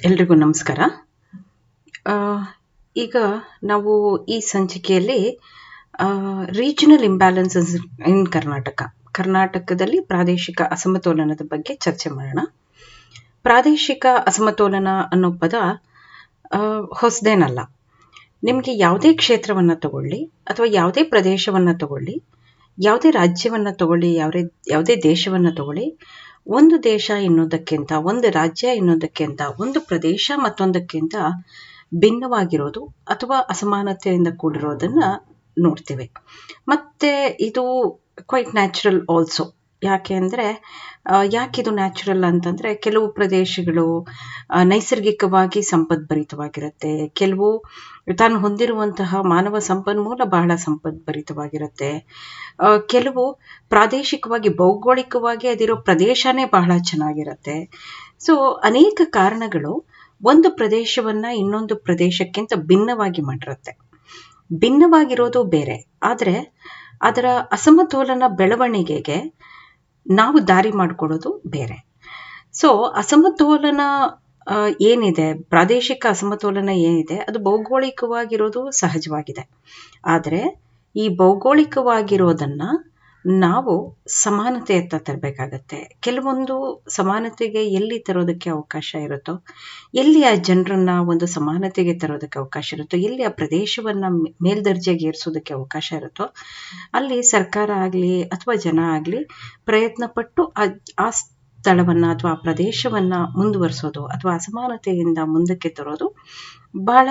ಎಲ್ರಿಗೂ ನಮಸ್ಕಾರ. ಆ, ಈಗ ನಾವು ಈ ಸಂಚಿಕೆಯಲ್ಲಿ ರೀಜನಲ್ ಇಂಬ್ಯಾಲೆನ್ಸಸ್ ಇನ್ ಕರ್ನಾಟಕದಲ್ಲಿ ಪ್ರಾದೇಶಿಕ ಅಸಮತೋಲನದ ಬಗ್ಗೆ ಚರ್ಚೆ ಮಾಡೋಣ. ಪ್ರಾದೇಶಿಕ ಅಸಮತೋಲನ ಅನ್ನೋ ಪದ ಹೊಸದೇನಲ್ಲ. ನಿಮಗೆ ಯಾವುದೇ ಕ್ಷೇತ್ರವನ್ನು ತಗೊಳ್ಳಿ ಅಥವಾ ಯಾವುದೇ ಪ್ರದೇಶವನ್ನು ತಗೊಳ್ಳಿ, ಯಾವುದೇ ರಾಜ್ಯವನ್ನು ತಗೊಳ್ಳಿ, ಯಾವುದೇ ದೇಶವನ್ನು ತಗೊಳ್ಳಿ, ಒಂದು ದೇಶ ಇನ್ನೊಂದಕ್ಕಿಂತ, ಒಂದು ರಾಜ್ಯ ಇನ್ನೊಂದಕ್ಕಿಂತ, ಒಂದು ಪ್ರದೇಶ ಮತ್ತೊಂದಕ್ಕಿಂತ ಭಿನ್ನವಾಗಿರೋದು ಅಥವಾ ಅಸಮಾನತೆಯಿಂದ ಕೂಡಿರೋದನ್ನ ನೋಡ್ತೀವಿ. ಮತ್ತೆ ಇದು ಕ್ವೈಟ್ ನ್ಯಾಚುರಲ್ ಆಲ್ಸೋ. ಯಾಕೆ ಅಂದರೆ ಯಾಕಿದು ನ್ಯಾಚುರಲ್ ಅಂತಂದರೆ, ಕೆಲವು ಪ್ರದೇಶಗಳು ನೈಸರ್ಗಿಕವಾಗಿ ಸಂಪದ್ಭರಿತವಾಗಿರುತ್ತೆ, ಕೆಲವು ತಾನು ಹೊಂದಿರುವಂತಹ ಮಾನವ ಸಂಪನ್ಮೂಲ ಬಹಳ ಸಂಪದ್ಭರಿತವಾಗಿರುತ್ತೆ, ಕೆಲವು ಪ್ರಾದೇಶಿಕವಾಗಿ ಭೌಗೋಳಿಕವಾಗಿ ಅದಿರೋ ಪ್ರದೇಶನೇ ಬಹಳ ಚೆನ್ನಾಗಿರುತ್ತೆ. ಸೊ ಅನೇಕ ಕಾರಣಗಳು ಒಂದು ಪ್ರದೇಶವನ್ನ ಇನ್ನೊಂದು ಪ್ರದೇಶಕ್ಕಿಂತ ಭಿನ್ನವಾಗಿ ಮಾಡಿರುತ್ತೆ. ಭಿನ್ನವಾಗಿರೋದು ಬೇರೆ, ಆದರೆ ಅದರ ಅಸಮತೋಲನ ಬೆಳವಣಿಗೆಗೆ ನಾವು ದಾರಿ ಮಾಡಿಕೊಡೋದು ಬೇರೆ. ಸೊ ಅಸಮತೋಲನ ಏನಿದೆ, ಪ್ರಾದೇಶಿಕ ಅಸಮತೋಲನ ಏನಿದೆ, ಅದು ಭೌಗೋಳಿಕವಾಗಿರೋದು ಸಹಜವಾಗಿದೆ. ಆದರೆ ಈ ಭೌಗೋಳಿಕವಾಗಿರೋದನ್ನ ನಾವು ಸಮಾನತೆಯತ್ತ ತರಬೇಕಾಗತ್ತೆ. ಕೆಲವೊಂದು ಸಮಾನತೆಗೆ ಎಲ್ಲಿ ತರೋದಕ್ಕೆ ಅವಕಾಶ ಇರುತ್ತೋ, ಎಲ್ಲಿ ಆ ಜನರನ್ನ ಒಂದು ಸಮಾನತೆಗೆ ತರೋದಕ್ಕೆ ಅವಕಾಶ ಇರುತ್ತೋ, ಎಲ್ಲಿ ಆ ಪ್ರದೇಶವನ್ನ ಮೇಲ್ದರ್ಜೆಗೆ ಏರಿಸೋದಕ್ಕೆ ಅವಕಾಶ ಇರುತ್ತೋ, ಅಲ್ಲಿ ಸರ್ಕಾರ ಆಗಲಿ ಅಥವಾ ಜನ ಆಗಲಿ ಪ್ರಯತ್ನ ಪಟ್ಟು ಆ ಸ್ಥಳವನ್ನ ಅಥವಾ ಆ ಪ್ರದೇಶವನ್ನ ಮುಂದುವರಿಸೋದು ಅಥವಾ ಅಸಮಾನತೆಯಿಂದ ಮುಂದಕ್ಕೆ ತರೋದು ಬಹಳ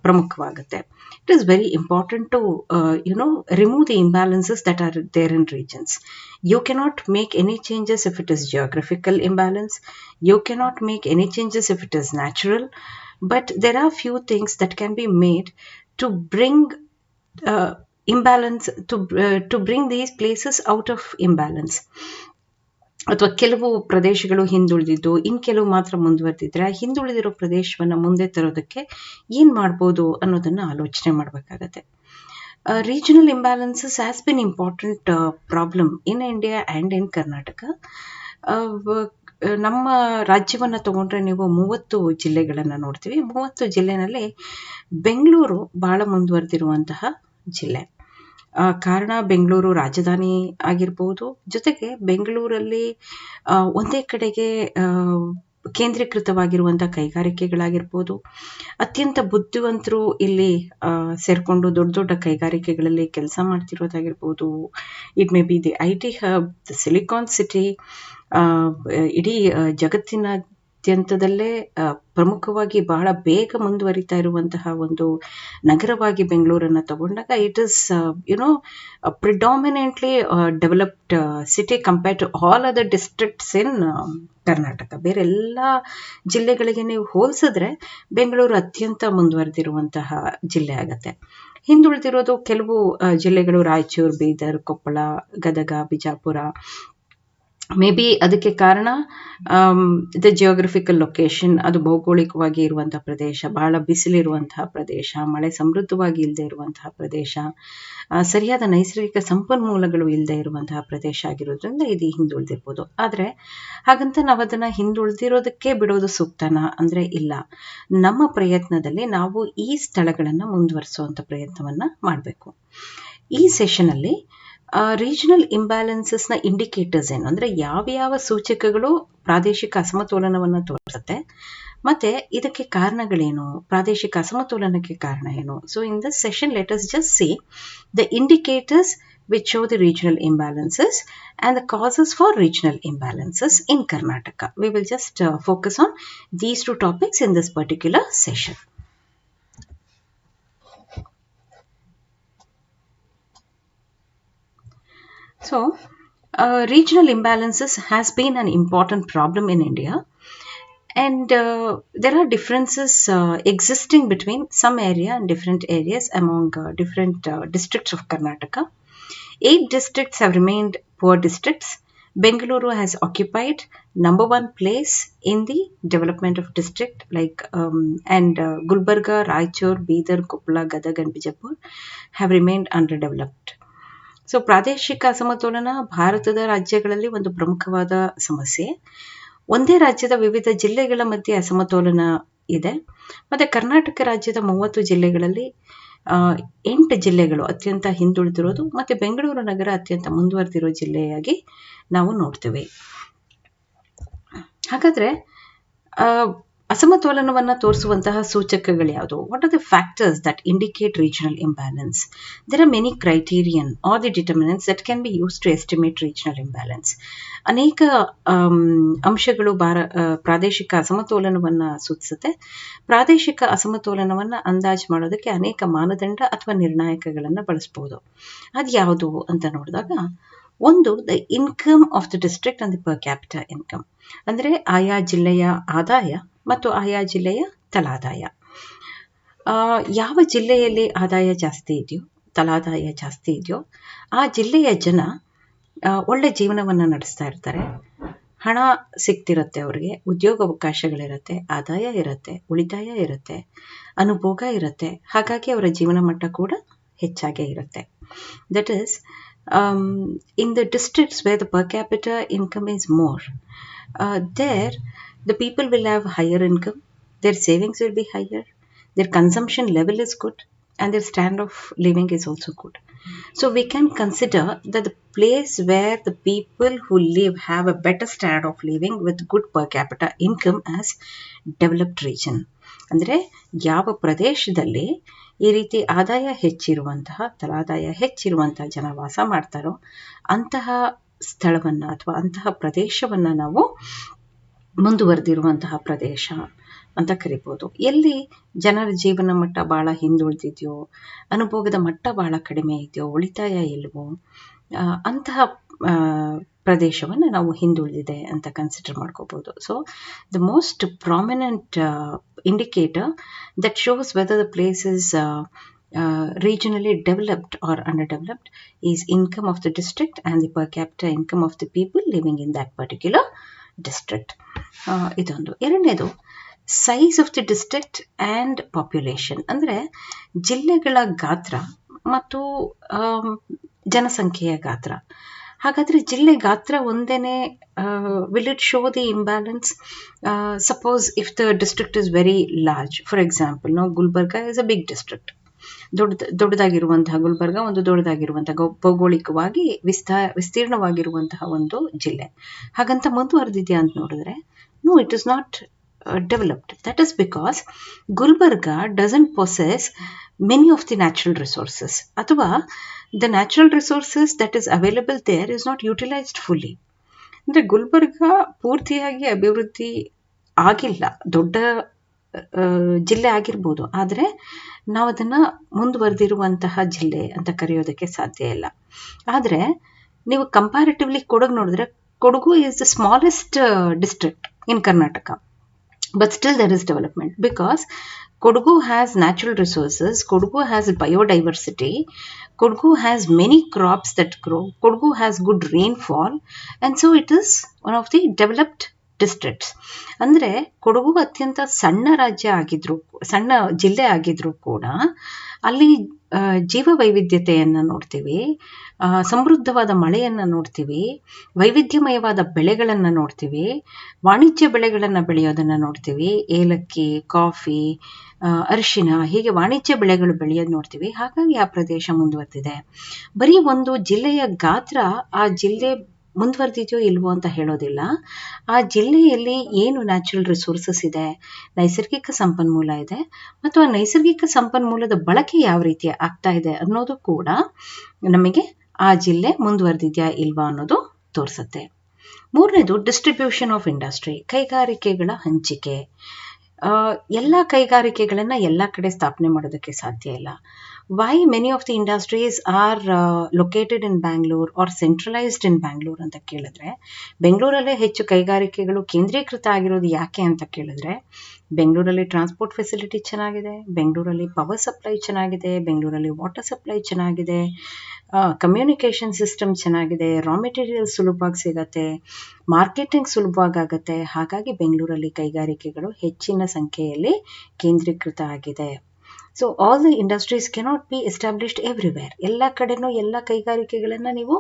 ಪ್ರಮುಖವಾಗುತ್ತೆ. It is very important to remove the imbalances that are there in regions. You cannot make any changes if it is geographical imbalance. You cannot make any changes if it is natural. But there are few things that can be made to bring imbalance, to bring these places out of imbalance. ಅಥವಾ ಕೆಲವು ಪ್ರದೇಶಗಳು ಹಿಂದುಳಿದಿದ್ದು ಇನ್ನು ಕೆಲವು ಮಾತ್ರ ಮುಂದುವರೆದಿದ್ರೆ, ಹಿಂದುಳಿದಿರೋ ಪ್ರದೇಶವನ್ನು ಮುಂದೆ ತರೋದಕ್ಕೆ ಏನು ಮಾಡ್ಬೋದು ಅನ್ನೋದನ್ನ ಆಲೋಚನೆ ಮಾಡಬೇಕಾಗತ್ತೆ. Regional imbalances has been important problem in India and in Karnataka. ನಮ್ಮ ರಾಜ್ಯವನ್ನು ತಗೊಂಡ್ರೆ ನೀವು 30 ಜಿಲ್ಲೆಗಳನ್ನು ನೋಡ್ತೀವಿ. 30 ಜಿಲ್ಲೆನಲ್ಲಿ ಬೆಂಗಳೂರು ಬಹಳ ಮುಂದುವರೆದಿರುವಂತಹ ಜಿಲ್ಲೆ. ಕಾರಣ ಬೆಂಗಳೂರು ರಾಜಧಾನಿ ಆಗಿರ್ಬೋದು, ಜೊತೆಗೆ ಬೆಂಗಳೂರಲ್ಲಿ ಒಂದೇ ಕಡೆಗೆ ಕೇಂದ್ರೀಕೃತವಾಗಿರುವಂಥ ಕೈಗಾರಿಕೆಗಳಾಗಿರ್ಬೋದು, ಅತ್ಯಂತ ಬುದ್ಧಿವಂತರು ಇಲ್ಲಿ ಸೇರಿಕೊಂಡು ದೊಡ್ಡ ದೊಡ್ಡ ಕೈಗಾರಿಕೆಗಳಲ್ಲಿ ಕೆಲಸ ಮಾಡ್ತಿರೋದಾಗಿರ್ಬೋದು. It may be the IT hub, the Silicon City. ಇಡೀ ಜಗತ್ತಿನಾದ್ಯಂತದಲ್ಲೇ ಪ್ರಮುಖವಾಗಿ ಬಹಳ ಬೇಗ ಮುಂದುವರಿತಾ ಇರುವಂತಹ ಒಂದು ನಗರವಾಗಿ ಬೆಂಗಳೂರನ್ನು ತಗೊಂಡಾಗ, it is predominantly developed city compared to all other districts in Karnataka. ಬೇರೆ ಎಲ್ಲ ಜಿಲ್ಲೆಗಳಿಗೆ ನೀವು ಹೋಲಿಸಿದ್ರೆ ಬೆಂಗಳೂರು ಅತ್ಯಂತ ಮುಂದುವರೆದಿರುವಂತಹ ಜಿಲ್ಲೆ ಆಗತ್ತೆ. ಹಿಂದುಳಿದಿರೋದು ಕೆಲವು ಜಿಲ್ಲೆಗಳು, ರಾಯಚೂರು, ಬೀದರ್, ಕೊಪ್ಪಳ, ಗದಗ, ಬಿಜಾಪುರ. ಮೇ ಬಿ ಅದಕ್ಕೆ ಕಾರಣ ದ ಜಿಯೋಗ್ರಫಿಕಲ್ ಲೊಕೇಶನ್. ಅದು ಭೌಗೋಳಿಕವಾಗಿ ಇರುವಂತಹ ಪ್ರದೇಶ, ಬಹಳ ಬಿಸಿಲಿರುವಂತಹ ಪ್ರದೇಶ, ಮಳೆ ಸಮೃದ್ಧವಾಗಿ ಇಲ್ಲದೆ ಇರುವಂತಹ ಪ್ರದೇಶ, ಸರಿಯಾದ ನೈಸರ್ಗಿಕ ಸಂಪನ್ಮೂಲಗಳು ಇಲ್ಲದೆ ಇರುವಂತಹ ಪ್ರದೇಶ ಆಗಿರೋದ್ರಿಂದ ಇದು ಹಿಂದುಳಿದಿರ್ಬೋದು. ಆದರೆ ಹಾಗಂತ ನಾವು ಅದನ್ನು ಹಿಂದುಳಿದಿರೋದಕ್ಕೆ ಬಿಡೋದು ಸೂಕ್ತನಾ ಅಂದರೆ ಇಲ್ಲ. ನಮ್ಮ ಪ್ರಯತ್ನದಲ್ಲಿ ನಾವು ಈ ಸ್ಥಳಗಳನ್ನು ಮುಂದುವರಿಸುವಂಥ ಪ್ರಯತ್ನವನ್ನು ಮಾಡಬೇಕು. ಈ ಸೆಷನಲ್ಲಿ ರೀಜನಲ್ ಇಂಬ್ಯಾಲೆನ್ಸಸ್ನ ಇಂಡಿಕೇಟರ್ಸ್ ಏನು, ಅಂದರೆ ಯಾವ ಸೂಚಕಗಳು ಪ್ರಾದೇಶಿಕ ಅಸಮತೋಲನವನ್ನು ತೋರಿಸುತ್ತೆ, ಮತ್ತೆ ಇದಕ್ಕೆ ಕಾರಣಗಳೇನು, ಪ್ರಾದೇಶಿಕ ಅಸಮತೋಲನಕ್ಕೆ ಕಾರಣ ಏನು. So in this session let us just see the indicators which show the regional imbalances and the causes for regional imbalances in Karnataka. We will just focus on these two topics in this particular session. So, regional imbalances has been an important problem in India, and there are differences existing between some area and different areas among different districts of Karnataka. 8 districts have remained poor districts. Bengaluru has occupied number 1 place in the development of district, and Gulbarga, Raichur, Bidar, Koppala, Gadag and Bijapur have remained underdeveloped. So ಪ್ರಾದೇಶಿಕ ಅಸಮತೋಲನ ಭಾರತದ ರಾಜ್ಯಗಳಲ್ಲಿ ಒಂದು ಪ್ರಮುಖವಾದ ಸಮಸ್ಯೆ. ಒಂದೇ ರಾಜ್ಯದ ವಿವಿಧ ಜಿಲ್ಲೆಗಳ ಮಧ್ಯೆ ಅಸಮತೋಲನ ಇದೆ. ಮತ್ತು ಕರ್ನಾಟಕ ರಾಜ್ಯದ 30 ಜಿಲ್ಲೆಗಳಲ್ಲಿ 8 ಜಿಲ್ಲೆಗಳು ಅತ್ಯಂತ ಹಿಂದುಳಿದಿರೋದು ಮತ್ತು ಬೆಂಗಳೂರು ನಗರ ಅತ್ಯಂತ ಮುಂದುವರೆದಿರೋ ಜಿಲ್ಲೆಯಾಗಿ ನಾವು ನೋಡ್ತೀವಿ. ಹಾಗಾದರೆ ಅಸಮತೋಲನವನ್ನು ತೋರಿಸುವಂತಹ ಸೂಚಕಗಳು ಯಾವುದು? What are the factors that indicate regional imbalance? There are many criterion are the determinants that can be use to estimate regional imbalance. ಅನೇಕ ಅಂಶಗಳು ಪ್ರಾದೇಶಿಕ ಅಸಮತೋಲನವನ್ನು ಸೂಚಿಸುತ್ತೆ. ಪ್ರಾದೇಶಿಕ ಅಸಮತೋಲನವನ್ನು ಅಂದಾಜು ಮಾಡೋದಕ್ಕೆ ಅನೇಕ ಮಾನದಂಡ ಅಥವಾ ನಿರ್ಣಾಯಕಗಳನ್ನು ಬಳಸ್ಬೋದು. ಅದು ಯಾವುದು ಅಂತ ನೋಡಿದಾಗ, ಒಂದು, the income of the district and the per capita income, ಅಂದರೆ ಆಯಾ ಜಿಲ್ಲೆಯ ಆದಾಯ ಮತ್ತು ಆಯಾ ಜಿಲ್ಲೆಯ ತಲಾದಾಯ. ಯಾವ ಜಿಲ್ಲೆಯಲ್ಲಿ ಆದಾಯ ಜಾಸ್ತಿ ಇದೆಯೋ, ತಲಾದಾಯ ಜಾಸ್ತಿ ಇದೆಯೋ, ಆ ಜಿಲ್ಲೆಯ ಜನ ಒಳ್ಳೆ ಜೀವನವನ್ನು ನಡೆಸ್ತಾ ಇರ್ತಾರೆ. ಹಣ ಸಿಗ್ತಿರುತ್ತೆ, ಅವರಿಗೆ ಉದ್ಯೋಗಾವಕಾಶಗಳಿರುತ್ತೆ, ಆದಾಯ ಇರುತ್ತೆ, ಉಳಿತಾಯ ಇರುತ್ತೆ, ಅನುಭೋಗ ಇರುತ್ತೆ. ಹಾಗಾಗಿ ಅವರ ಜೀವನ ಮಟ್ಟ ಕೂಡ ಹೆಚ್ಚಾಗೇ ಇರುತ್ತೆ. That is in the districts where the per capita income is more, there the people will have higher income, their savings will be higher, their consumption level is good, and their standard of living is also good. So we can consider that the place where the people who live have a better standard of living with good per capita income as developed region. ಅಂದರೆ ಯಾವ ಪ್ರದೇಶದಲ್ಲಿ ಈ ರೀತಿ ಆದಾಯ ಹೆಚ್ಚಿರುವಂತಹ, ತಲಾದಾಯ ಹೆಚ್ಚಿರುವಂತಹ ಜನ ವಾಸ ಮಾಡ್ತಾರೋ ಅಂತಹ ಸ್ಥಳವನ್ನು ಅಥವಾ ಅಂತಹ ಪ್ರದೇಶವನ್ನು ನಾವು ಮುಂದುವರೆದಿರುವಂತಹ ಪ್ರದೇಶ ಅಂತ ಕರಿಬೋದು. ಎಲ್ಲಿ ಜನರ ಜೀವನ ಮಟ್ಟ ಭಾಳ ಹಿಂದುಳಿದಿದೆಯೋ, ಅನುಭೋಗದ ಮಟ್ಟ ಭಾಳ ಕಡಿಮೆ ಇದೆಯೋ, ಉಳಿತಾಯ ಇಲ್ವೋ, ಅಂತಹ ಪ್ರದೇಶವನ್ನು ನಾವು ಹಿಂದುಳಿದಿದೆ ಅಂತ ಕನ್ಸಿಡರ್ ಮಾಡ್ಕೋಬೋದು. So the most prominent indicator that shows whether the place is regionally developed or underdeveloped is income of the district and the per capita income of the people living in that particular district. ಇದೊಂದು. ಎರಡನೇದು, size of the district and population, ಅಂದರೆ ಜಿಲ್ಲೆಗಳ ಗಾತ್ರ ಮತ್ತು ಜನಸಂಖ್ಯೆಯ ಗಾತ್ರ. ಹಾಗಾದರೆ ಜಿಲ್ಲೆ ಗಾತ್ರ ಒಂದೇನೆ will it show the imbalance? Suppose if the district is very large, for example, now Gulbarga is a big district. ದೊಡ್ಡದಾಗಿರುವಂತಹ Gulbarga ಒಂದು ದೊಡ್ಡದಾಗಿರುವಂತಹ ಭೌಗೋಳಿಕವಾಗಿ ವಿಸ್ತೀರ್ಣವಾಗಿರುವಂತಹ ಒಂದು ಜಿಲ್ಲೆ. ಹಾಗಂತ ಮುಂದುವರೆದಿದೆಯಾ ಅಂತ ನೋಡಿದ್ರೆ, no, it is not developed. That is because Gulbarga doesn't possess many of the natural resources, ಅಥವಾ the natural resources that is available there is not utilized fully. ಅಂದರೆ ಗುಲ್ಬರ್ಗ ಪೂರ್ತಿಯಾಗಿ ಅಭಿವೃದ್ಧಿ ಆಗಿಲ್ಲ. ದೊಡ್ಡ ಜಿಲ್ಲೆ ಆಗಿರ್ಬೋದು, ಆದರೆ ನಾವು ಅದನ್ನು ಮುಂದುವರೆದಿರುವಂತಹ ಜಿಲ್ಲೆ ಅಂತ ಕರೆಯೋದಕ್ಕೆ ಸಾಧ್ಯ ಇಲ್ಲ. ಆದರೆ ನೀವು ಕಂಪ್ಯಾರಿಟಿವ್ಲಿ ಕೊಡಗು ನೋಡಿದ್ರೆ, Kodagu is the smallest district in Karnataka, but still there is development because Kodagu has natural resources, Kodagu has biodiversity, Kodagu has many crops that grow, Kodagu has good rainfall, and so it is one of the developed districts. ಅಂದರೆ ಕೊಡಗು ಅತ್ಯಂತ ಸಣ್ಣ ರಾಜ್ಯ ಆಗಿದ್ರು, ಸಣ್ಣ ಜಿಲ್ಲೆ ಆಗಿದ್ರೂ ಕೂಡ ಅಲ್ಲಿ ಜೀವ ವೈವಿಧ್ಯತೆಯನ್ನು ನೋಡ್ತೀವಿ, ಸಮೃದ್ಧವಾದ ಮಳೆಯನ್ನು ನೋಡ್ತೀವಿ, ವೈವಿಧ್ಯಮಯವಾದ ಬೆಳೆಗಳನ್ನು ನೋಡ್ತೀವಿ, ವಾಣಿಜ್ಯ ಬೆಳೆಗಳನ್ನು ಬೆಳೆಯೋದನ್ನು ನೋಡ್ತೀವಿ, ಏಲಕ್ಕಿ, ಕಾಫಿ, ಅರಿಶಿನ, ಹೀಗೆ ವಾಣಿಜ್ಯ ಬೆಳೆಗಳು ಬೆಳೆಯೋದು ನೋಡ್ತೀವಿ. ಹಾಗಾಗಿ ಆ ಪ್ರದೇಶ ಮುಂದುವರೆದಿದೆ. ಬರೀ ಒಂದು ಜಿಲ್ಲೆಯ ಗಾತ್ರ ಆ ಜಿಲ್ಲೆ ಮುಂದುವರೆದಿದೆಯೋ ಇಲ್ವೋ ಅಂತ ಹೇಳೋದಿಲ್ಲ. ಆ ಜಿಲ್ಲೆಯಲ್ಲಿ ಏನು ನ್ಯಾಚುರಲ್ ರಿಸೋರ್ಸಸ್ ಇದೆ, ನೈಸರ್ಗಿಕ ಸಂಪನ್ಮೂಲ ಇದೆ, ಮತ್ತು ಆ ನೈಸರ್ಗಿಕ ಸಂಪನ್ಮೂಲದ ಬಳಕೆ ಯಾವ ರೀತಿ ಆಗ್ತಾ ಇದೆ ಅನ್ನೋದು ಕೂಡ ನಮಗೆ ಆ ಜಿಲ್ಲೆ ಮುಂದುವರೆದಿದೆಯಾ ಇಲ್ವಾ ಅನ್ನೋದು ತೋರಿಸುತ್ತೆ. ಮೂರನೇದು, ಡಿಸ್ಟ್ರಿಬ್ಯೂಷನ್ ಆಫ್ ಇಂಡಸ್ಟ್ರಿ, ಕೈಗಾರಿಕೆಗಳ ಹಂಚಿಕೆ. ಎಲ್ಲ ಕೈಗಾರಿಕೆಗಳನ್ನು ಎಲ್ಲ ಕಡೆ ಸ್ಥಾಪನೆ ಮಾಡೋದಕ್ಕೆ ಸಾಧ್ಯ ಇಲ್ಲ. Why many of the industries are located in Bangalore are centralised in Bangalore ಅಂತ ಕೇಳಿದ್ರೆ, ಬೆಂಗಳೂರಲ್ಲೇ ಹೆಚ್ಚು ಕೈಗಾರಿಕೆಗಳು ಕೇಂದ್ರೀಕೃತ ಆಗಿರೋದು ಯಾಕೆ ಅಂತ ಕೇಳಿದ್ರೆ, ಬೆಂಗಳೂರಲ್ಲಿ ಟ್ರಾನ್ಸ್ಪೋರ್ಟ್ ಫೆಸಿಲಿಟಿ ಚೆನ್ನಾಗಿದೆ, ಬೆಂಗಳೂರಲ್ಲಿ ಪವರ್ ಸಪ್ಲೈ ಚೆನ್ನಾಗಿದೆ, ಬೆಂಗಳೂರಲ್ಲಿ ವಾಟರ್ ಸಪ್ಲೈ ಚೆನ್ನಾಗಿದೆ, ಕಮ್ಯುನಿಕೇಷನ್ ಸಿಸ್ಟಮ್ ಚೆನ್ನಾಗಿದೆ, ರಾ ಮೆಟೀರಿಯಲ್ ಸುಲಭವಾಗಿ ಸಿಗತ್ತೆ, ಮಾರ್ಕೆಟಿಂಗ್ ಸುಲಭವಾಗುತ್ತೆ. ಹಾಗಾಗಿ ಬೆಂಗಳೂರಲ್ಲಿ ಕೈಗಾರಿಕೆಗಳು ಹೆಚ್ಚಿನ ಸಂಖ್ಯೆಯಲ್ಲಿ ಕೇಂದ್ರೀಕೃತ ಆಗಿದೆ. So all the industries cannot be established everywhere. ಎಲ್ಲ ಕಡೆನೂ ಎಲ್ಲ ಕೈಗಾರಿಕೆಗಳನ್ನು ನೀವು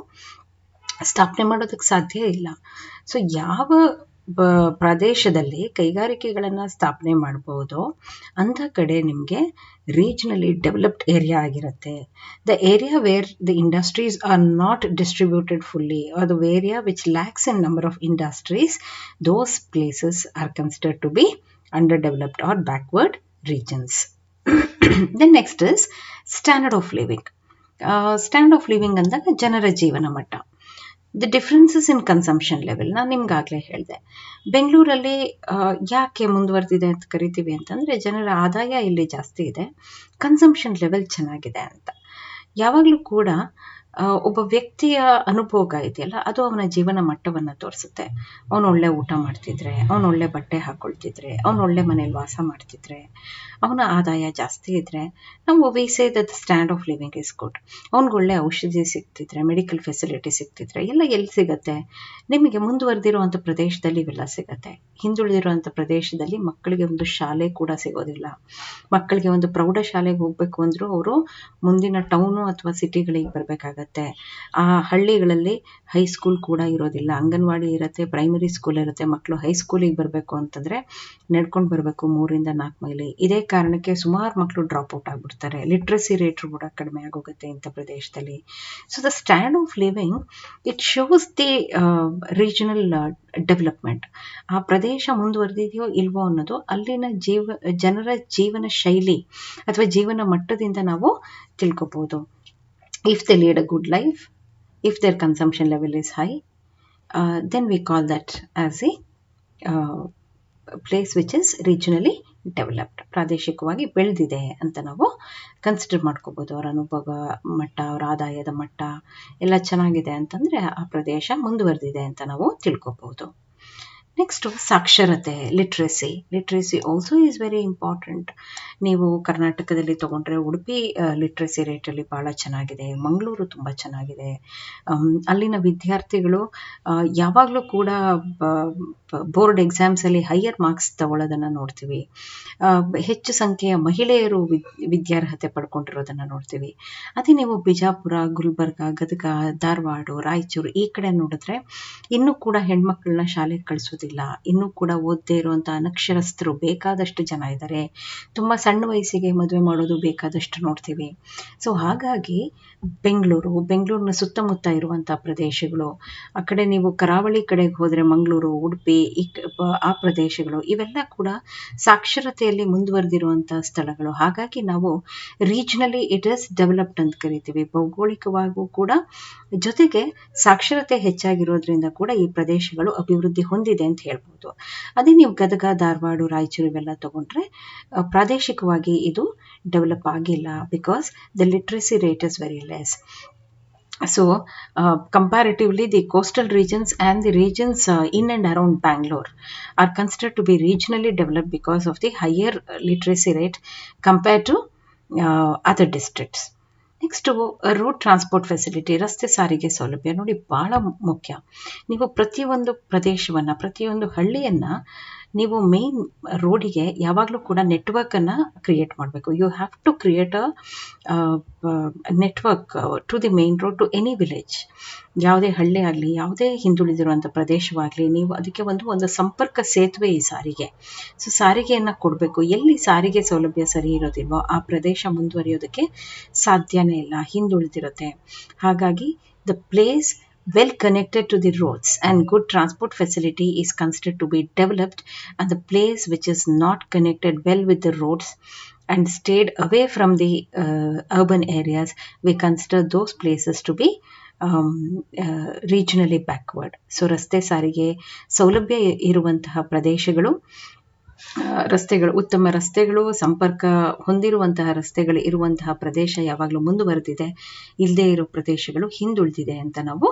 ಸ್ಥಾಪನೆ ಮಾಡೋದಕ್ಕೆ ಸಾಧ್ಯ ಇಲ್ಲ. ಸೊ ಯಾವ ಪ್ರದೇಶದಲ್ಲಿ ಕೈಗಾರಿಕೆಗಳನ್ನು ಸ್ಥಾಪನೆ ಮಾಡ್ಬೋದು ಅಂಥ ಕಡೆ ನಿಮಗೆ ರೀಜನಲಿ ಡೆವಲಪ್ಡ್ ಏರಿಯಾ ಆಗಿರುತ್ತೆ. The area where the industries are not distributed fully or the area which lacks in number of industries, those places are considered to be underdeveloped or backward regions. Then next is standard of living. Standard of living ಅಂದಾಗ ಜನರ ಜೀವನ ಮಟ್ಟ. The differences in consumption level ನಾನು ನಿಮ್ಗಾಗಲೇ ಹೇಳಿದೆ. ಬೆಂಗಳೂರಲ್ಲಿ ಯಾಕೆ ಮುಂದುವರೆದಿದೆ ಅಂತ ಕರಿತೀವಿ ಅಂತಂದರೆ ಜನರ ಆದಾಯ ಇಲ್ಲಿ ಜಾಸ್ತಿ ಇದೆ, ಕನ್ಸಂಪ್ಷನ್ ಲೆವೆಲ್ ಚೆನ್ನಾಗಿದೆ ಅಂತ. ಯಾವಾಗಲೂ ಕೂಡ ಒಬ್ಬ ವ್ಯಕ್ತಿಯ ಅನುಭೋಗ ಇದೆಯಲ್ಲ ಅದು ಅವನ ಜೀವನ ಮಟ್ಟವನ್ನು ತೋರಿಸುತ್ತೆ. ಅವನು ಒಳ್ಳೆ ಊಟ ಮಾಡ್ತಿದ್ರೆ, ಅವನು ಒಳ್ಳೆ ಬಟ್ಟೆ ಹಾಕ್ಕೊಳ್ತಿದ್ರೆ, ಅವನು ಒಳ್ಳೆ ಮನೇಲಿ ವಾಸ ಮಾಡ್ತಿದ್ರೆ, ಅವನ ಆದಾಯ ಜಾಸ್ತಿ ಇದ್ದರೆ ನಾವು we say that stand of living is good. ಅವ್ನಿಗೆ ಒಳ್ಳೆ ಔಷಧಿ ಸಿಗ್ತಿದ್ರೆ, ಮೆಡಿಕಲ್ ಫೆಸಿಲಿಟಿ ಸಿಗ್ತಿದ್ರೆ ಎಲ್ಲ ಎಲ್ಲಿ ಸಿಗುತ್ತೆ? ನಿಮಗೆ ಮುಂದುವರೆದಿರುವಂಥ ಪ್ರದೇಶದಲ್ಲಿ ಇವೆಲ್ಲ ಸಿಗುತ್ತೆ. ಹಿಂದುಳಿದಿರುವಂಥ ಪ್ರದೇಶದಲ್ಲಿ ಮಕ್ಕಳಿಗೆ ಒಂದು ಶಾಲೆ ಕೂಡ ಸಿಗೋದಿಲ್ಲ. ಮಕ್ಕಳಿಗೆ ಒಂದು ಪ್ರೌಢಶಾಲೆಗೆ ಹೋಗಬೇಕು ಅಂದರೂ ಅವರು ಮುಂದಿನ ಟೌನು ಅಥವಾ ಸಿಟಿಗಳಿಗೆ ಬರಬೇಕಾಗತ್ತೆ. ಆ ಹಳ್ಳಿಗಳಲ್ಲಿ ಹೈಸ್ಕೂಲ್ ಕೂಡ ಇರೋದಿಲ್ಲ, ಅಂಗನವಾಡಿ ಇರುತ್ತೆ, ಪ್ರೈಮರಿ ಸ್ಕೂಲ್ ಇರುತ್ತೆ. ಮಕ್ಕಳು ಹೈಸ್ಕೂಲಿಗೆ ಬರಬೇಕು ಅಂತಂದರೆ ನಡ್ಕೊಂಡು ಬರಬೇಕು 3 ಇಂದ 4 ಮೈಲಿ. ಇದೇ ಕಾರಣಕ್ಕೆ ಸುಮಾರು ಮಕ್ಕಳು ಡ್ರಾಪ್ ಔಟ್ ಆಗಿಬಿಡ್ತಾರೆ. ಲಿಟ್ರಸಿ ರೇಟ್ ಕೂಡ ಕಡಿಮೆ ಆಗೋಗುತ್ತೆ ಇಂಥ ಪ್ರದೇಶದಲ್ಲಿ. So the stand of living it shows the regional development. ಆ ಪ್ರದೇಶ ಮುಂದುವರೆದಿದೆಯೋ ಇಲ್ವೋ ಅನ್ನೋದು ಅಲ್ಲಿನ ಜನರ ಜೀವನ ಶೈಲಿ ಅಥವಾ ಜೀವನ ಮಟ್ಟದಿಂದ ನಾವು ತಿಳ್ಕೊಬೋದು. If they lead a good life, if their consumption level is high, then we call that as a place which is regionally developed, ಪ್ರಾದೇಶಿಕವಾಗಿ ಬೆಳೆದಿದೆ ಅಂತ ನಾವು ಕನ್ಸಿಡರ್ ಮಾಡ್ಕೋಬೋದು. ಅವರ ಅನುಭವ ಮಟ್ಟ, ಅವರ ಆದಾಯದ ಮಟ್ಟ ಎಲ್ಲ ಚೆನ್ನಾಗಿದೆ ಅಂತಂದರೆ ಆ ಪ್ರದೇಶ ಮುಂದುವರೆದಿದೆ ಅಂತ ನಾವು ತಿಳ್ಕೊಬೋದು. ನೆಕ್ಸ್ಟು ಸಾಕ್ಷರತೆ, literacy also is very important. ನೀವು ಕರ್ನಾಟಕದಲ್ಲಿ ತೊಗೊಂಡ್ರೆ ಉಡುಪಿ ಲಿಟ್ರಸಿ ರೇಟಲ್ಲಿ ಭಾಳ ಚೆನ್ನಾಗಿದೆ, ಮಂಗಳೂರು ತುಂಬ ಚೆನ್ನಾಗಿದೆ. ಅಲ್ಲಿನ ವಿದ್ಯಾರ್ಥಿಗಳು ಯಾವಾಗಲೂ ಕೂಡ ಬೋರ್ಡ್ ಎಕ್ಸಾಮ್ಸಲ್ಲಿ ಹೈಯರ್ ಮಾರ್ಕ್ಸ್ ತಗೊಳ್ಳೋದನ್ನು ನೋಡ್ತೀವಿ. ಹೆಚ್ಚು ಸಂಖ್ಯೆಯ ಮಹಿಳೆಯರು ವಿದ್ಯಾರ್ಹತೆ ಪಡ್ಕೊಂಡಿರೋದನ್ನು ನೋಡ್ತೀವಿ. ಅದೇ ನೀವು ಬಿಜಾಪುರ, ಗುಲ್ಬರ್ಗ, ಗದಗ, ಧಾರವಾಡ, ರಾಯಚೂರು ಈ ಕಡೆ ನೋಡಿದ್ರೆ ಇನ್ನೂ ಕೂಡ ಹೆಣ್ಮಕ್ಳನ್ನ ಶಾಲೆಗೆ ಕಳಿಸೋದಿಲ್ಲ. ಇನ್ನೂ ಕೂಡ ಓದದೇ ಇರುವಂಥ ಅನಕ್ಷರಸ್ಥರು ಬೇಕಾದಷ್ಟು ಜನ ಇದ್ದಾರೆ. ತುಂಬ ಸಣ್ಣ ವಯಸ್ಸಿಗೆ ಮದುವೆ ಮಾಡೋದು ಬೇಕಾದಷ್ಟು ನೋಡ್ತೀವಿ. ಸೊ ಹಾಗಾಗಿ ಬೆಂಗಳೂರಿನ ಸುತ್ತಮುತ್ತ ಇರುವಂಥ ಪ್ರದೇಶಗಳು, ಆ ಕಡೆ ನೀವು ಕರಾವಳಿ ಕಡೆಗೆ ಹೋದರೆ ಮಂಗಳೂರು, ಉಡುಪಿ ಆ ಪ್ರದೇಶಗಳು ಇವೆಲ್ಲ ಕೂಡ ಸಾಕ್ಷರತೆಯಲ್ಲಿ ಮುಂದುವರೆದಿರುವಂಥ ಸ್ಥಳಗಳು. ಹಾಗಾಗಿ ನಾವು ರೀಜನಲಿ ಇಟ್ ಇಸ್ ಡೆವಲಪ್ಡ್ ಅಂತ ಕರಿತೀವಿ. ಭೌಗೋಳಿಕವಾಗೂ ಕೂಡ ಜೊತೆಗೆ ಸಾಕ್ಷರತೆ ಹೆಚ್ಚಾಗಿರೋದ್ರಿಂದ ಕೂಡ ಈ ಪ್ರದೇಶಗಳು ಅಭಿವೃದ್ಧಿ ಹೊಂದಿದೆ ಅಂತ ಹೇಳ್ಬೋದು. ಅದೇ ನೀವು ಗದಗ, ಧಾರವಾಡ, ರಾಯಚೂರು ಇವೆಲ್ಲ ತಗೊಂಡ್ರೆ ಪ್ರಾದೇಶಿಕವಾಗಿ ಇದು ಡೆವಲಪ್ ಆಗಿಲ್ಲ, because the literacy rate is very less. So comparatively the coastal regions and the regions in and around Bangalore are considered to be regionally developed because of the higher literacy rate compared to other districts. Next road transport facility, ರಸ್ತೆ ಸಾರಿಗೆ ಸೌಲಭ್ಯ ನೋಡಿ ಭಾಳ ಮುಖ್ಯ. ನೀವು ಪ್ರತಿಯೊಂದು ಪ್ರದೇಶವನ್ನು, ಪ್ರತಿಯೊಂದು ಹಳ್ಳಿಯನ್ನು ನೀವು ಮೇನ್ ರೋಡಿಗೆ ಯಾವಾಗಲೂ ಕೂಡ ನೆಟ್ವರ್ಕನ್ನು ಕ್ರಿಯೇಟ್ ಮಾಡಬೇಕು. You have to create a network to the main road to any village. ಯಾವುದೇ ಹಳ್ಳಿ ಆಗಲಿ, ಯಾವುದೇ ಹಿಂದುಳಿದಿರುವಂಥ ಪ್ರದೇಶವಾಗಲಿ, ನೀವು ಅದಕ್ಕೆ ಒಂದು ಸಂಪರ್ಕ ಸೇತುವೆ ಈ ಸಾರಿಗೆ. ಸೊ ಸಾರಿಗೆಯನ್ನು ಕೊಡಬೇಕು. ಎಲ್ಲಿ ಸಾರಿಗೆ ಸೌಲಭ್ಯ ಸರಿ ಇರೋದಿಲ್ವೋ ಆ ಪ್ರದೇಶ ಮುಂದುವರಿಯೋದಕ್ಕೆ ಸಾಧ್ಯನೇ ಇಲ್ಲ, ಹಿಂದುಳಿದಿರುತ್ತೆ. ಹಾಗಾಗಿ the place well connected to the roads and good transport facility is considered to be developed, and the place which is not connected well with the roads and stayed away from the urban areas, we consider those places to be regionally backward. So ರಸ್ತೆ ಸಾರಿಗೆ ಸೌಲಭ್ಯ ಇರುವಂತಹ ಪ್ರದೇಶಗಳು, ಉತ್ತಮ ರಸ್ತೆಗಳು, ಸಂಪರ್ಕ ಹೊಂದಿರುವಂತಹ ರಸ್ತೆಗಳು ಇರುವಂತಹ ಪ್ರದೇಶ ಯಾವಾಗಲೂ ಮುಂದುವರೆದಿದೆ, ಇಲ್ಲದೇ ಇರೋ ಪ್ರದೇಶಗಳು ಹಿಂದುಳಿದಿದೆ ಅಂತ ನಾವು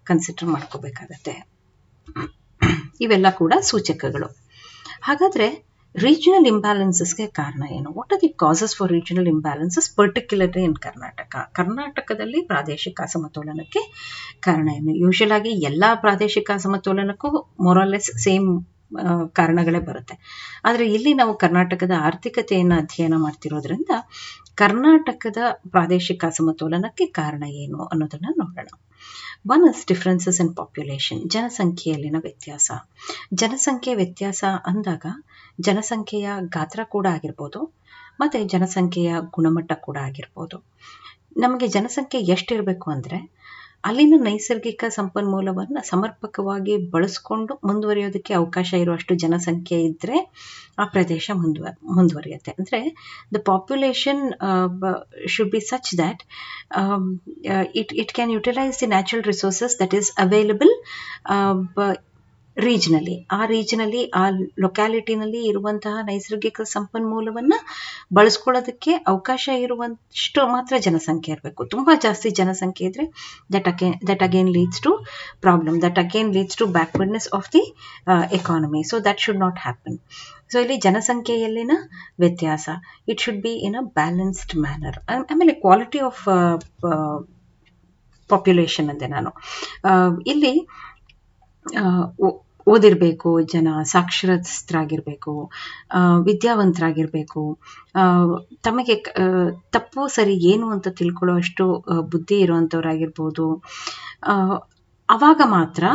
ಕನ್ಸಿಡರ್ ಮಾಡ್ಕೋಬೇಕಾಗತ್ತೆ. ಇವೆಲ್ಲ ಕೂಡ ಸೂಚಕಗಳು. ಹಾಗಾದರೆ ರೀಜನಲ್ ಇಂಬ್ಯಾಲೆನ್ಸಸ್ಗೆ ಕಾರಣ ಏನು? What are the causes for regional imbalances particularly in Karnataka? ಕರ್ನಾಟಕದಲ್ಲಿ ಪ್ರಾದೇಶಿಕ ಅಸಮತೋಲನಕ್ಕೆ ಕಾರಣ ಏನು? ಯೂಶುವಲ್ ಆಗಿ ಎಲ್ಲ ಪ್ರಾದೇಶಿಕ ಅಸಮತೋಲನಕ್ಕೂ ಮೊರಲೆಸ್ ಸೇಮ್ ಕಾರಣಗಳೇ ಬರುತ್ತೆ. ಆದರೆ ಇಲ್ಲಿ ನಾವು ಕರ್ನಾಟಕದ ಆರ್ಥಿಕತೆಯನ್ನು ಅಧ್ಯಯನ ಮಾಡ್ತಿರೋದ್ರಿಂದ ಕರ್ನಾಟಕದ ಪ್ರಾದೇಶಿಕ ಅಸಮತೋಲನಕ್ಕೆ ಕಾರಣ ಏನು ಅನ್ನೋದನ್ನು ನೋಡೋಣ. One is differences in population, ಜನಸಂಖ್ಯೆಯಲ್ಲಿನ ವ್ಯತ್ಯಾಸ. ಜನಸಂಖ್ಯೆ ವ್ಯತ್ಯಾಸ ಅಂದಾಗ ಜನಸಂಖ್ಯೆಯ ಗಾತ್ರ ಕೂಡ ಆಗಿರ್ಬೋದು ಮತ್ತು ಜನಸಂಖ್ಯೆಯ ಗುಣಮಟ್ಟ ಕೂಡ ಆಗಿರ್ಬೋದು. ನಮಗೆ ಜನಸಂಖ್ಯೆ ಎಷ್ಟಿರಬೇಕು ಅಂದರೆ ಅಲ್ಲಿನ ನೈಸರ್ಗಿಕ ಸಂಪನ್ಮೂಲವನ್ನು ಸಮರ್ಪಕವಾಗಿ ಬಳಸ್ಕೊಂಡು ಮುಂದುವರಿಯೋದಕ್ಕೆ ಅವಕಾಶ ಇರುವಷ್ಟು ಜನಸಂಖ್ಯೆ ಇದ್ದರೆ ಆ ಪ್ರದೇಶ ಮುಂದುವರಿಯುತ್ತೆ. ಅಂದರೆ the population should be such that it can utilise the natural resources that is available ರೀಜ್ನಲ್ಲಿ. ಆ ರೀಜ್ನಲ್ಲಿ, ಆ ಲೊಕ್ಯಾಲಿಟಿನಲ್ಲಿ ಇರುವಂತಹ ನೈಸರ್ಗಿಕ ಸಂಪನ್ಮೂಲವನ್ನು ಬಳಸ್ಕೊಳ್ಳೋದಕ್ಕೆ ಅವಕಾಶ ಇರುವಷ್ಟು ಮಾತ್ರ ಜನಸಂಖ್ಯೆ ಇರಬೇಕು. ತುಂಬ ಜಾಸ್ತಿ ಜನಸಂಖ್ಯೆ ಇದ್ದರೆ that again leads to problem, that again leads to backwardness of the economy. So that should not happen. So ಇಲ್ಲಿ ಜನಸಂಖ್ಯೆಯಲ್ಲಿನ ವ್ಯತ್ಯಾಸ, it should be in a balanced manner. ಆಮೇಲೆ ಕ್ವಾಲಿಟಿ ಆಫ್ ಪಾಪ್ಯುಲೇಷನ್ ಅಂದೆ ನಾನು. ಇಲ್ಲಿ ಓದಿರಬೇಕು, ಜನ ಸಾಕ್ಷರಸ್ಥರಾಗಿರಬೇಕು, ವಿದ್ಯಾವಂತರಾಗಿರಬೇಕು, ತಮಗೆ ತಪ್ಪು ಸರಿ ಏನು ಅಂತ ತಿಳ್ಕೊಳ್ಳೋ ಅಷ್ಟು ಬುದ್ಧಿ ಇರುವಂಥವ್ರಾಗಿರ್ಬೋದು. ಆವಾಗ ಮಾತ್ರ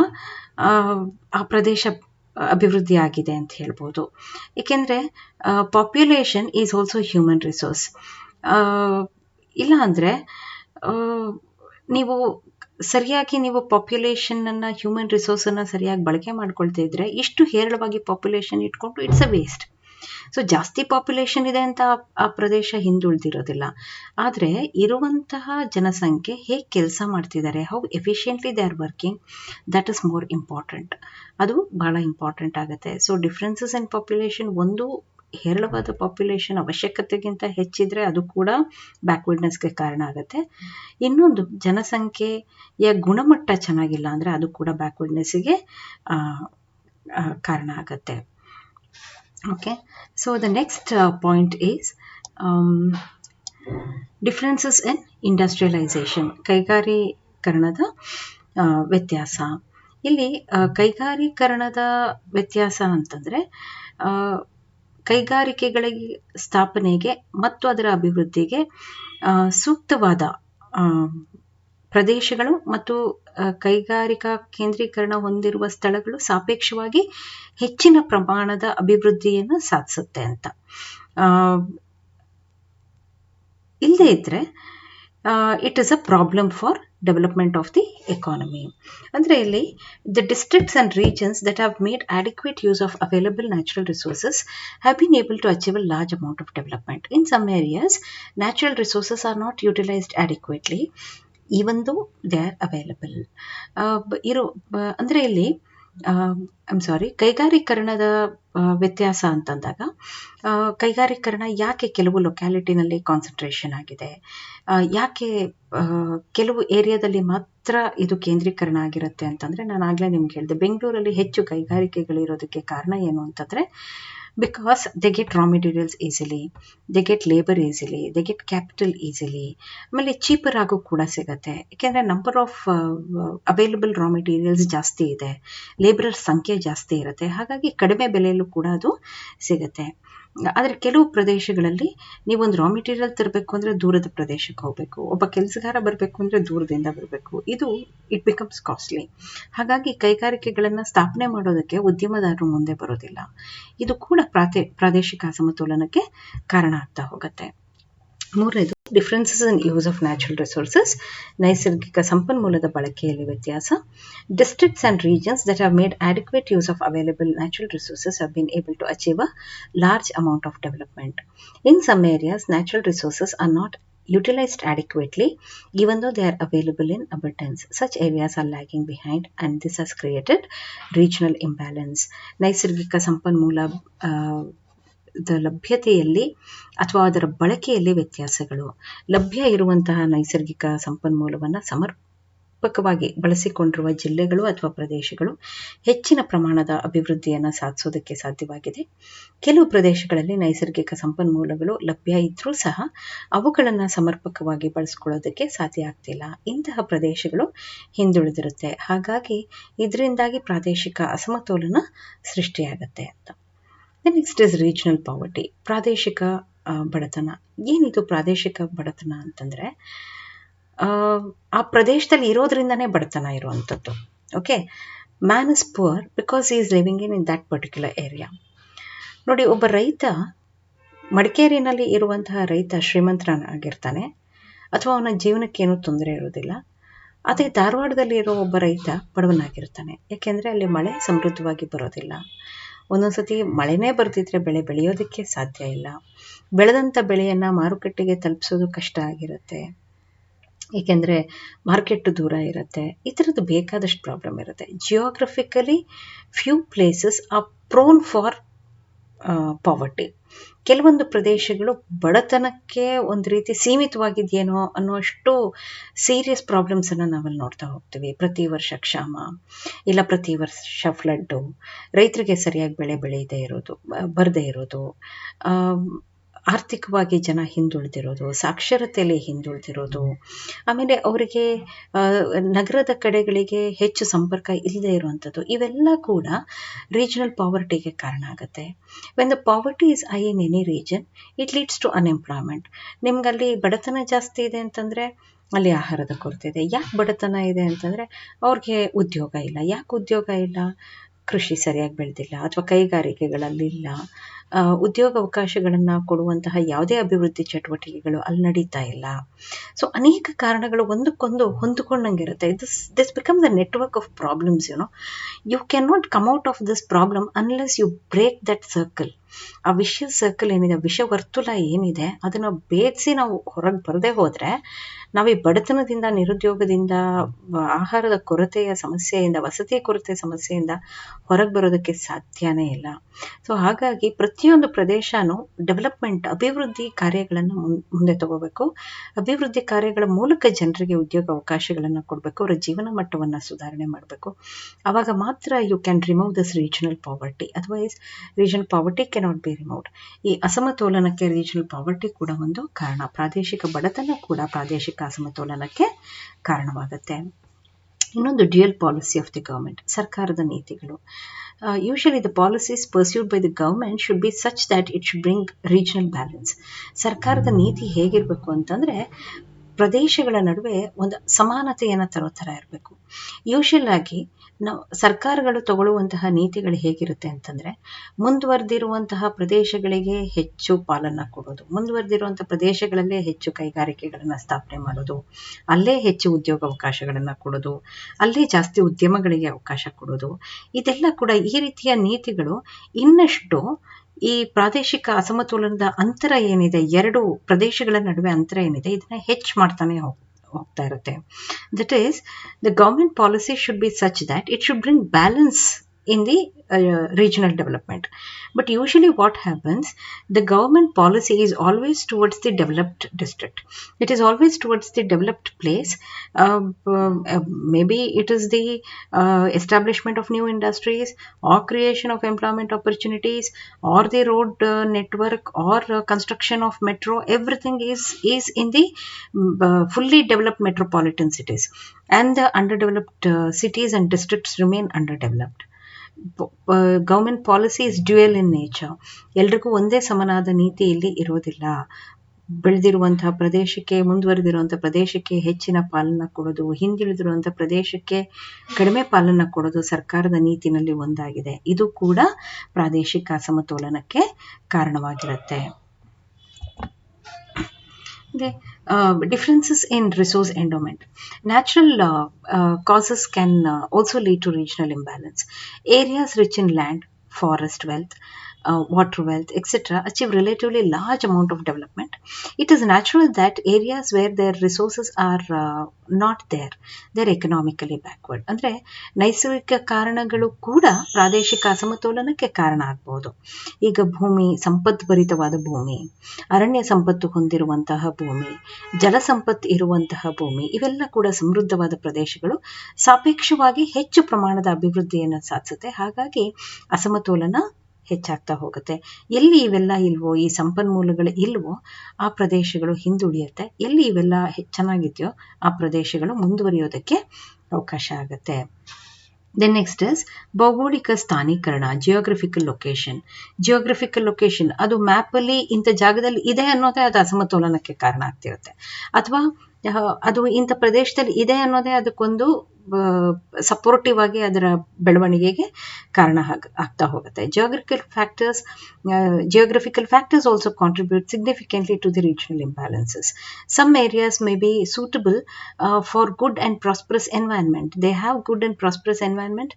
ಆ ಪ್ರದೇಶ ಅಭಿವೃದ್ಧಿ ಆಗಿದೆ ಅಂತ ಹೇಳ್ಬೋದು. ಏಕೆಂದರೆ population is also human resource. ಇಲ್ಲ ಅಂದರೆ ನೀವು ಪಾಪ್ಯುಲೇಷನನ್ನು, ಹ್ಯೂಮನ್ ರಿಸೋರ್ಸನ್ನು ಸರಿಯಾಗಿ ಬಳಕೆ ಮಾಡ್ಕೊಳ್ತಾ ಇದ್ರೆ ಇಷ್ಟು ಹೇರಳವಾಗಿ ಪಾಪ್ಯುಲೇಷನ್ ಇಟ್ಕೊಂಡು ಇಟ್ಸ್ ಅ ವೇಸ್ಟ್. ಸೊ ಜಾಸ್ತಿ ಪಾಪ್ಯುಲೇಷನ್ ಇದೆ ಅಂತ ಆ ಪ್ರದೇಶ ಹಿಂದುಳಿದಿರೋದಿಲ್ಲ. ಆದರೆ ಇರುವಂತಹ ಜನಸಂಖ್ಯೆ ಹೇಗೆ ಕೆಲಸ ಮಾಡ್ತಿದ್ದಾರೆ, how efficiently they are working, that is more important. ಅದು ಭಾಳ ಇಂಪಾರ್ಟೆಂಟ್ ಆಗುತ್ತೆ. ಸೊ ಡಿಫ್ರೆನ್ಸಸ್ ಇನ್ ಪಾಪ್ಯುಲೇಷನ್, ಒಂದು ಹೇರಳವಾದ ಪಾಪ್ಯುಲೇಷನ್ ಅವಶ್ಯಕತೆಗಿಂತ ಹೆಚ್ಚಿದ್ರೆ ಅದು ಕೂಡ ಬ್ಯಾಕ್ವರ್ಡ್ನೆಸ್ಗೆ ಕಾರಣ ಆಗುತ್ತೆ. ಇನ್ನೊಂದು, ಜನಸಂಖ್ಯೆಯ ಗುಣಮಟ್ಟ ಚೆನ್ನಾಗಿಲ್ಲ ಅಂದರೆ ಅದು ಕೂಡ ಬ್ಯಾಕ್ವರ್ಡ್ನೆಸ್ಸಿಗೆ ಕಾರಣ ಆಗುತ್ತೆ. Okay, so the next point is differences in industrialisation, ಕೈಗಾರೀಕರಣದ ವ್ಯತ್ಯಾಸ. ಇಲ್ಲಿ ಕೈಗಾರೀಕರಣದ ವ್ಯತ್ಯಾಸ ಅಂತಂದರೆ ಕೈಗಾರಿಕೆಗಳಿಗೆ ಸ್ಥಾಪನೆಗೆ ಮತ್ತು ಅದರ ಅಭಿವೃದ್ಧಿಗೆ ಸೂಕ್ತವಾದ ಪ್ರದೇಶಗಳು ಮತ್ತು ಕೈಗಾರಿಕಾ ಕೇಂದ್ರೀಕರಣ ಹೊಂದಿರುವ ಸ್ಥಳಗಳು ಸಾಪೇಕ್ಷವಾಗಿ ಹೆಚ್ಚಿನ ಪ್ರಮಾಣದ ಅಭಿವೃದ್ಧಿಯನ್ನು ಸಾಧಿಸುತ್ತೆ ಅಂತ. ಇಲ್ಲದೇ ಇದ್ದರೆ it is a problem for development of the economy. ಅಂದರೆ ಇಲ್ಲಿ the districts and regions that have made adequate use of available natural resources have been able to achieve a large amount of development. In some areas, natural resources are not utilized adequately even though they are available. ಅಂದರೆ ಇಲ್ಲಿ ಕೈಗಾರೀಕರಣದ ವ್ಯತ್ಯಾಸ ಅಂತಂದಾಗ ಕೈಗಾರೀಕರಣ ಯಾಕೆ ಕೆಲವು ಲೊಕ್ಯಾಲಿಟಿನಲ್ಲಿ concentration ಆಗಿದೆ, ಯಾಕೆ ಕೆಲವು ಏರಿಯಾದಲ್ಲಿ ಮಾತ್ರ ಇದು ಕೇಂದ್ರೀಕರಣ ಆಗಿರುತ್ತೆ ಅಂತಂದರೆ, ನಾನು ಆಗಲೇ ನಿಮ್ಗೆ ಹೇಳಿದೆ ಬೆಂಗಳೂರಲ್ಲಿ ಹೆಚ್ಚು ಕೈಗಾರಿಕೆಗಳಿರೋದಕ್ಕೆ ಕಾರಣ ಏನು ಅಂತಂದರೆ because they get raw materials easily, they get labor easily, they get capital easily. ಆಮೇಲೆ ಚೀಪರ್ ಆಗು ಕೂಡ ಸಿಗುತ್ತೆ. ಯಾಕೆಂದರೆ number of available raw materials ಜಾಸ್ತಿ ಇದೆ, ಲೇಬರರ್ಸ್ ಸಂಖ್ಯೆ ಜಾಸ್ತಿ ಇರುತ್ತೆ, ಹಾಗಾಗಿ ಕಡಿಮೆ ಬೆಲೆಯಲ್ಲೂ ಕೂಡ ಅದು ಸಿಗುತ್ತೆ. ಆದರೆ ಕೆಲವು ಪ್ರದೇಶಗಳಲ್ಲಿ ನೀವೊಂದು ರಾ ಮೆಟೀರಿಯಲ್ ತರಬೇಕು ಅಂದರೆ ದೂರದ ಪ್ರದೇಶಕ್ಕೆ ಹೋಗಬೇಕು, ಒಬ್ಬ ಕೆಲಸಗಾರ ಬರಬೇಕು ಅಂದರೆ ದೂರದಿಂದ ಬರಬೇಕು, ಇದು ಇಟ್ ಬಿಕಮ್ಸ್ ಕಾಸ್ಟ್ಲಿ. ಹಾಗಾಗಿ ಕೈಗಾರಿಕೆಗಳನ್ನು ಸ್ಥಾಪನೆ ಮಾಡೋದಕ್ಕೆ ಉದ್ಯಮದಾರರು ಮುಂದೆ ಬರೋದಿಲ್ಲ. ಇದು ಕೂಡ ಪ್ರಾದೇಶಿಕ ಅಸಮತೋಲನಕ್ಕೆ ಕಾರಣ ಆಗ್ತಾ ಹೋಗುತ್ತೆ. ಮೂರನೇದು, differences in use of natural resources, ನೈಸರ್ಗಿಕ ಸಂಪನ್ಮೂಲದ ಬಳಕೆಯಲ್ಲಿ ವ್ಯತ್ಯಾಸ. Districts and regions that have made adequate use of available natural resources have been able to achieve a large amount of development. In some areas, natural resources are not utilized adequately even though they are available in abundance. Such areas are lagging behind and this has created regional imbalance. ನೈಸರ್ಗಿಕ ಸಂಪನ್ಮೂಲ ಲಭ್ಯತೆಯಲ್ಲಿ ಅಥವಾ ಅದರ ಬಳಕೆಯಲ್ಲಿ ವ್ಯತ್ಯಾಸಗಳು. ಲಭ್ಯ ಇರುವಂತಹ ನೈಸರ್ಗಿಕ ಸಂಪನ್ಮೂಲವನ್ನು ಸಮರ್ಪಕವಾಗಿ ಬಳಸಿಕೊಂಡಿರುವ ಜಿಲ್ಲೆಗಳು ಅಥವಾ ಪ್ರದೇಶಗಳು ಹೆಚ್ಚಿನ ಪ್ರಮಾಣದ ಅಭಿವೃದ್ಧಿಯನ್ನು ಸಾಧಿಸೋದಕ್ಕೆ ಸಾಧ್ಯವಾಗಿದೆ. ಕೆಲವು ಪ್ರದೇಶಗಳಲ್ಲಿ ನೈಸರ್ಗಿಕ ಸಂಪನ್ಮೂಲಗಳು ಲಭ್ಯ ಇದ್ರೂ ಸಹ ಅವುಗಳನ್ನು ಸಮರ್ಪಕವಾಗಿ ಬಳಸ್ಕೊಳ್ಳೋದಕ್ಕೆ ಸಾಧ್ಯ ಆಗ್ತಿಲ್ಲ. ಇಂತಹ ಪ್ರದೇಶಗಳು ಹಿಂದುಳಿದಿರುತ್ತೆ. ಹಾಗಾಗಿ ಇದರಿಂದಾಗಿ ಪ್ರಾದೇಶಿಕ ಅಸಮತೋಲನ ಸೃಷ್ಟಿಯಾಗತ್ತೆ ಅಂತ. ನೆಕ್ಸ್ಟ್ ಇಸ್ ರೀಜನಲ್ ಪಾವರ್ಟಿ, ಪ್ರಾದೇಶಿಕ ಬಡತನ. ಏನಿದು ಪ್ರಾದೇಶಿಕ ಬಡತನ ಅಂತಂದರೆ ಆ ಪ್ರದೇಶದಲ್ಲಿ ಇರೋದ್ರಿಂದನೇ ಬಡತನ ಇರುವಂಥದ್ದು. Okay, man is poor because he is living in that particular area. ನೋಡಿ, ಒಬ್ಬ ರೈತ ಮಡಿಕೇರಿನಲ್ಲಿ ಇರುವಂತಹ ರೈತ ಶ್ರೀಮಂತನಾಗಿರ್ತಾನೆ ಅಥವಾ ಅವನ ಜೀವನಕ್ಕೇನೂ ತೊಂದರೆ ಇರೋದಿಲ್ಲ. ಅದೇ ಧಾರವಾಡದಲ್ಲಿ ಇರೋ ಒಬ್ಬ ರೈತ ಬಡವನಾಗಿರ್ತಾನೆ. ಯಾಕೆಂದರೆ ಅಲ್ಲಿ ಮಳೆ ಸಮೃದ್ಧವಾಗಿ ಬರೋದಿಲ್ಲ. ಒಂದೊಂದು ಸತಿ ಮಳೆನೇ ಬರ್ತಿದ್ರೆ ಬೆಳೆ ಬೆಳೆಯೋದಕ್ಕೆ ಸಾಧ್ಯ ಇಲ್ಲ. ಬೆಳೆದಂಥ ಬೆಳೆಯನ್ನು ಮಾರುಕಟ್ಟೆಗೆ ತಲುಪಿಸೋದು ಕಷ್ಟ ಆಗಿರುತ್ತೆ, ಏಕೆಂದರೆ ಮಾರ್ಕೆಟ್ ದೂರ ಇರುತ್ತೆ. ಈ ಥರದ್ದು ಬೇಕಾದಷ್ಟು ಪ್ರಾಬ್ಲಮ್ ಇರುತ್ತೆ. Geographically few places R prone for poverty. ಕೆಲವೊಂದು ಪ್ರದೇಶಗಳು ಬಡತನಕ್ಕೆ ಒಂದು ರೀತಿ ಸೀಮಿತವಾಗಿದೆಯೇನೋ ಅನ್ನುವಷ್ಟು ಸೀರಿಯಸ್ ಪ್ರಾಬ್ಲಮ್ಸನ್ನು ನಾವಲ್ಲಿ ನೋಡ್ತಾ ಹೋಗ್ತೀವಿ. ಪ್ರತಿ ವರ್ಷ ಕ್ಷಾಮ, ಇಲ್ಲ ಪ್ರತಿ ವರ್ಷ ಫ್ಲಡ್ಡು, ರೈತರಿಗೆ ಸರಿಯಾಗಿ ಬೆಳೆ ಬೆಳೆಯದೇ ಇರೋದು, ಬರದೇ ಇರೋದು, ಆರ್ಥಿಕವಾಗಿ ಜನ ಹಿಂದುಳಿದಿರೋದು, ಸಾಕ್ಷರತೆಯಲ್ಲಿ ಹಿಂದುಳಿದಿರೋದು, ಆಮೇಲೆ ಅವರಿಗೆ ನಗರದ ಕಡೆಗಳಿಗೆ ಹೆಚ್ಚು ಸಂಪರ್ಕ ಇಲ್ಲದೆ ಇರುವಂಥದ್ದು, ಇವೆಲ್ಲ ಕೂಡ ರೀಜನಲ್ ಪಾವರ್ಟಿಗೆ ಕಾರಣ ಆಗುತ್ತೆ. When the poverty is high in any region, it leads to unemployment. ನಿಮ್ಗಲ್ಲಿ ಬಡತನ ಜಾಸ್ತಿ ಇದೆ ಅಂತಂದರೆ ಅಲ್ಲಿ ಆಹಾರದ ಕೊರತೆ ಇದೆ. ಯಾಕೆ ಬಡತನ ಇದೆ ಅಂತಂದರೆ ಅವ್ರಿಗೆ ಉದ್ಯೋಗ ಇಲ್ಲ. ಯಾಕೆ ಉದ್ಯೋಗ ಇಲ್ಲ? ಕೃಷಿ ಸರಿಯಾಗಿ ಬೆಳೆದಿಲ್ಲ ಅಥವಾ ಕೈಗಾರಿಕೆಗಳಲ್ಲಿಲ್ಲ. ಉದ್ಯೋಗ ಅವಕಾಶಗಳನ್ನು ಕೊಡುವಂತಹ ಯಾವುದೇ ಅಭಿವೃದ್ಧಿ ಚಟುವಟಿಕೆಗಳು ಅಲ್ಲಿ ನಡೀತಾ ಇಲ್ಲ. ಸೊ ಅನೇಕ ಕಾರಣಗಳು ಒಂದಕ್ಕೊಂದು ಹೊಂದಿಕೊಂಡಂಗಿರುತ್ತೆ. This become the network of problems. You can not come out of this problem unless you break that circle. ಆ ವಿಷ ಸರ್ಕಲ್ ಏನಿದೆ, ವಿಷವರ್ತುಲ ಏನಿದೆ, ಅದನ್ನು ಭೇದಿಸಿ ನಾವು ಹೊರಗೆ ಬರದೇ ಹೋದರೆ ನಾವು ಈ ಬಡತನದಿಂದ, ನಿರುದ್ಯೋಗದಿಂದ, ಆಹಾರದ ಕೊರತೆಯ ಸಮಸ್ಯೆಯಿಂದ, ವಸತಿ ಕೊರತೆ ಸಮಸ್ಯೆಯಿಂದ ಹೊರಗೆ ಬರೋದಕ್ಕೆ ಸಾಧ್ಯನೇ ಇಲ್ಲ. ಸೊ ಹಾಗಾಗಿ ಪ್ರತಿಯೊಂದು ಪ್ರದೇಶನೂ ಡೆವಲಪ್ಮೆಂಟ್, ಅಭಿವೃದ್ಧಿ ಕಾರ್ಯಗಳನ್ನು ಮುಂದೆ ತಗೋಬೇಕು. ಅಭಿವೃದ್ಧಿ ಕಾರ್ಯಗಳ ಮೂಲಕ ಜನರಿಗೆ ಉದ್ಯೋಗ ಅವಕಾಶಗಳನ್ನು ಕೊಡಬೇಕು, ಅವರ ಜೀವನ ಮಟ್ಟವನ್ನು ಸುಧಾರಣೆ ಮಾಡಬೇಕು. ಆವಾಗ ಮಾತ್ರ you can remove this regional poverty. Otherwise regional poverty cannot be removed. ಈ ಅಸಮತೋಲನಕ್ಕೆ ರೀಜನಲ್ ಪಾವರ್ಟಿ ಕೂಡ ಒಂದು ಕಾರಣ. ಪ್ರಾದೇಶಿಕ ಬಡತನ ಕೂಡ ಪ್ರಾದೇಶಿಕ ಅಸಮತೋಲನಕ್ಕೆ ಕಾರಣವಾಗುತ್ತೆ. ಇನ್ನೊಂದು dual policy of the government, ಸರ್ಕಾರದ ನೀತಿಗಳು. Usually the policies pursued by the government should be such that it should bring regional balance. ಸರ್ಕಾರದ ನೀತಿ ಹೇಗಿರಬೇಕು ಅಂತಂದರೆ ಪ್ರದೇಶಗಳ ನಡುವೆ ಒಂದು ಸಮಾನತೆಯನ್ನು ತರೋ ಥರ ಇರಬೇಕು. ಯೂಶುವಲ್ ಆಗಿ ನಾವು ಸರ್ಕಾರಗಳು ತಗೊಳ್ಳುವಂತಹ ನೀತಿಗಳು ಹೇಗಿರುತ್ತೆ ಅಂತಂದರೆ, ಮುಂದುವರೆದಿರುವಂತಹ ಪ್ರದೇಶಗಳಿಗೆ ಹೆಚ್ಚು ಪಾಲನ್ನು ಕೊಡೋದು, ಮುಂದುವರೆದಿರುವಂಥ ಪ್ರದೇಶಗಳಲ್ಲೇ ಹೆಚ್ಚು ಕೈಗಾರಿಕೆಗಳನ್ನು ಸ್ಥಾಪನೆ ಮಾಡೋದು, ಅಲ್ಲೇ ಹೆಚ್ಚು ಉದ್ಯೋಗ ಅವಕಾಶಗಳನ್ನು ಕೊಡೋದು, ಅಲ್ಲೇ ಜಾಸ್ತಿ ಉದ್ಯಮಗಳಿಗೆ ಅವಕಾಶ ಕೊಡೋದು. ಇದೆಲ್ಲ ಕೂಡ ಈ ರೀತಿಯ ನೀತಿಗಳು ಇನ್ನಷ್ಟು ಈ ಪ್ರಾದೇಶಿಕ ಅಸಮತೋಲನದ ಅಂತರ ಏನಿದೆ, ಎರಡು ಪ್ರದೇಶಗಳ ನಡುವೆ ಅಂತರ ಏನಿದೆ, ಇದನ್ನ ಹೆಚ್ಚು ಮಾಡ್ತಾನೆ ಹೋಗ್ತಾ ಇರುತ್ತೆ. That is, the government policy should be such that it should bring balance in the regional development. But usually what happens, the government policy is always towards the developed district. It is always towards the developed place. Maybe it is the establishment of new industries or creation of employment opportunities or the road network or construction of metro. Everything is in the fully developed metropolitan cities, and the underdeveloped cities and districts remain underdeveloped. Government policy is dual in nature. ಎಲ್ರಿಗೂ ಒಂದೇ ಸಮನಾದ ನೀತಿ ಇಲ್ಲಿ ಇರೋದಿಲ್ಲ. ಬೆಳೆದಿರುವಂತಹ ಪ್ರದೇಶಕ್ಕೆ, ಮುಂದುವರೆದಿರುವಂಥ ಪ್ರದೇಶಕ್ಕೆ ಹೆಚ್ಚಿನ ಪಾಲನ್ನು ಕೊಡೋದು, ಹಿಂದುಳಿದಿರುವಂಥ ಪ್ರದೇಶಕ್ಕೆ ಕಡಿಮೆ ಪಾಲನ್ನು ಕೊಡೋದು ಸರ್ಕಾರದ ನೀತಿನಲ್ಲಿ ಒಂದಾಗಿದೆ. ಇದು ಕೂಡ ಪ್ರಾದೇಶಿಕ ಅಸಮತೋಲನಕ್ಕೆ ಕಾರಣವಾಗಿರುತ್ತೆ. Differences in resource endowment. Natural causes can also lead to regional imbalance. Areas rich in land, forest wealth, water wealth, etc., achieve relatively large amount of development, it is natural that areas where their resources are not there, they're economically backward. ಅಂದರೆ ನೈಸರ್ಗಿಕ ಕಾರಣಗಳು ಕೂಡ ಪ್ರಾದೇಶಿಕ ಅಸಮತೋಲನಕ್ಕೆ ಕಾರಣ ಆಗ್ಬೋದು. ಈಗ ಭೂಮಿ ಸಂಪದ್ಭರಿತವಾದ ಭೂಮಿ, ಅರಣ್ಯ ಸಂಪತ್ತು ಹೊಂದಿರುವಂತಹ ಭೂಮಿ, ಜಲ ಸಂಪತ್ತು ಇರುವಂತಹ ಭೂಮಿ, ಇವೆಲ್ಲ ಕೂಡ ಸಮೃದ್ಧವಾದ ಪ್ರದೇಶಗಳು ಸಾಪೇಕ್ಷವಾಗಿ ಹೆಚ್ಚು ಪ್ರಮಾಣದ ಅಭಿವೃದ್ಧಿಯನ್ನು ಸಾಧಿಸುತ್ತೆ. ಹಾಗಾಗಿ ಅಸಮತೋಲನ ಹೆಚ್ಚಾಗ್ತಾ ಹೋಗುತ್ತೆ. ಎಲ್ಲಿ ಇವೆಲ್ಲ ಇಲ್ವೋ, ಈ ಸಂಪನ್ಮೂಲಗಳು ಇಲ್ವೋ, ಆ ಪ್ರದೇಶಗಳು ಹಿಂದುಳಿಯುತ್ತೆ. ಎಲ್ಲಿ ಇವೆಲ್ಲ ಚೆನ್ನಾಗಿದೆಯೋ ಆ ಪ್ರದೇಶಗಳು ಮುಂದುವರಿಯೋದಕ್ಕೆ ಅವಕಾಶ ಆಗುತ್ತೆ. ದೆನ್ ನೆಕ್ಸ್ಟ್ ಇಸ್ ಭೌಗೋಳಿಕ ಸ್ಥಾನೀಕರಣ, ಜಿಯೋಗ್ರಫಿಕಲ್ ಲೊಕೇಶನ್. ಜಿಯೋಗ್ರಫಿಕಲ್ ಲೊಕೇಶನ್ ಅದು ಮ್ಯಾಪಲ್ಲಿ ಇಂಥ ಜಾಗದಲ್ಲಿ ಇದೆ ಅನ್ನೋದೇ ಅದು ಅಸಮತೋಲನಕ್ಕೆ ಕಾರಣ ಆಗ್ತಿರುತ್ತೆ. ಅಥವಾ ಅದು ಇಂಥ ಪ್ರದೇಶದಲ್ಲಿ ಇದೆ ಅನ್ನೋದೇ ಅದಕ್ಕೊಂದು ಸಪೋರ್ಟಿವ್ ಆಗಿ ಅದರ ಬೆಳವಣಿಗೆಗೆ ಕಾರಣ ಆಗ್ತಾ ಹೋಗುತ್ತೆ. Geographical factors also contribute significantly to the regional imbalances. Some areas may be suitable for good and prosperous environment. They have good and prosperous environment.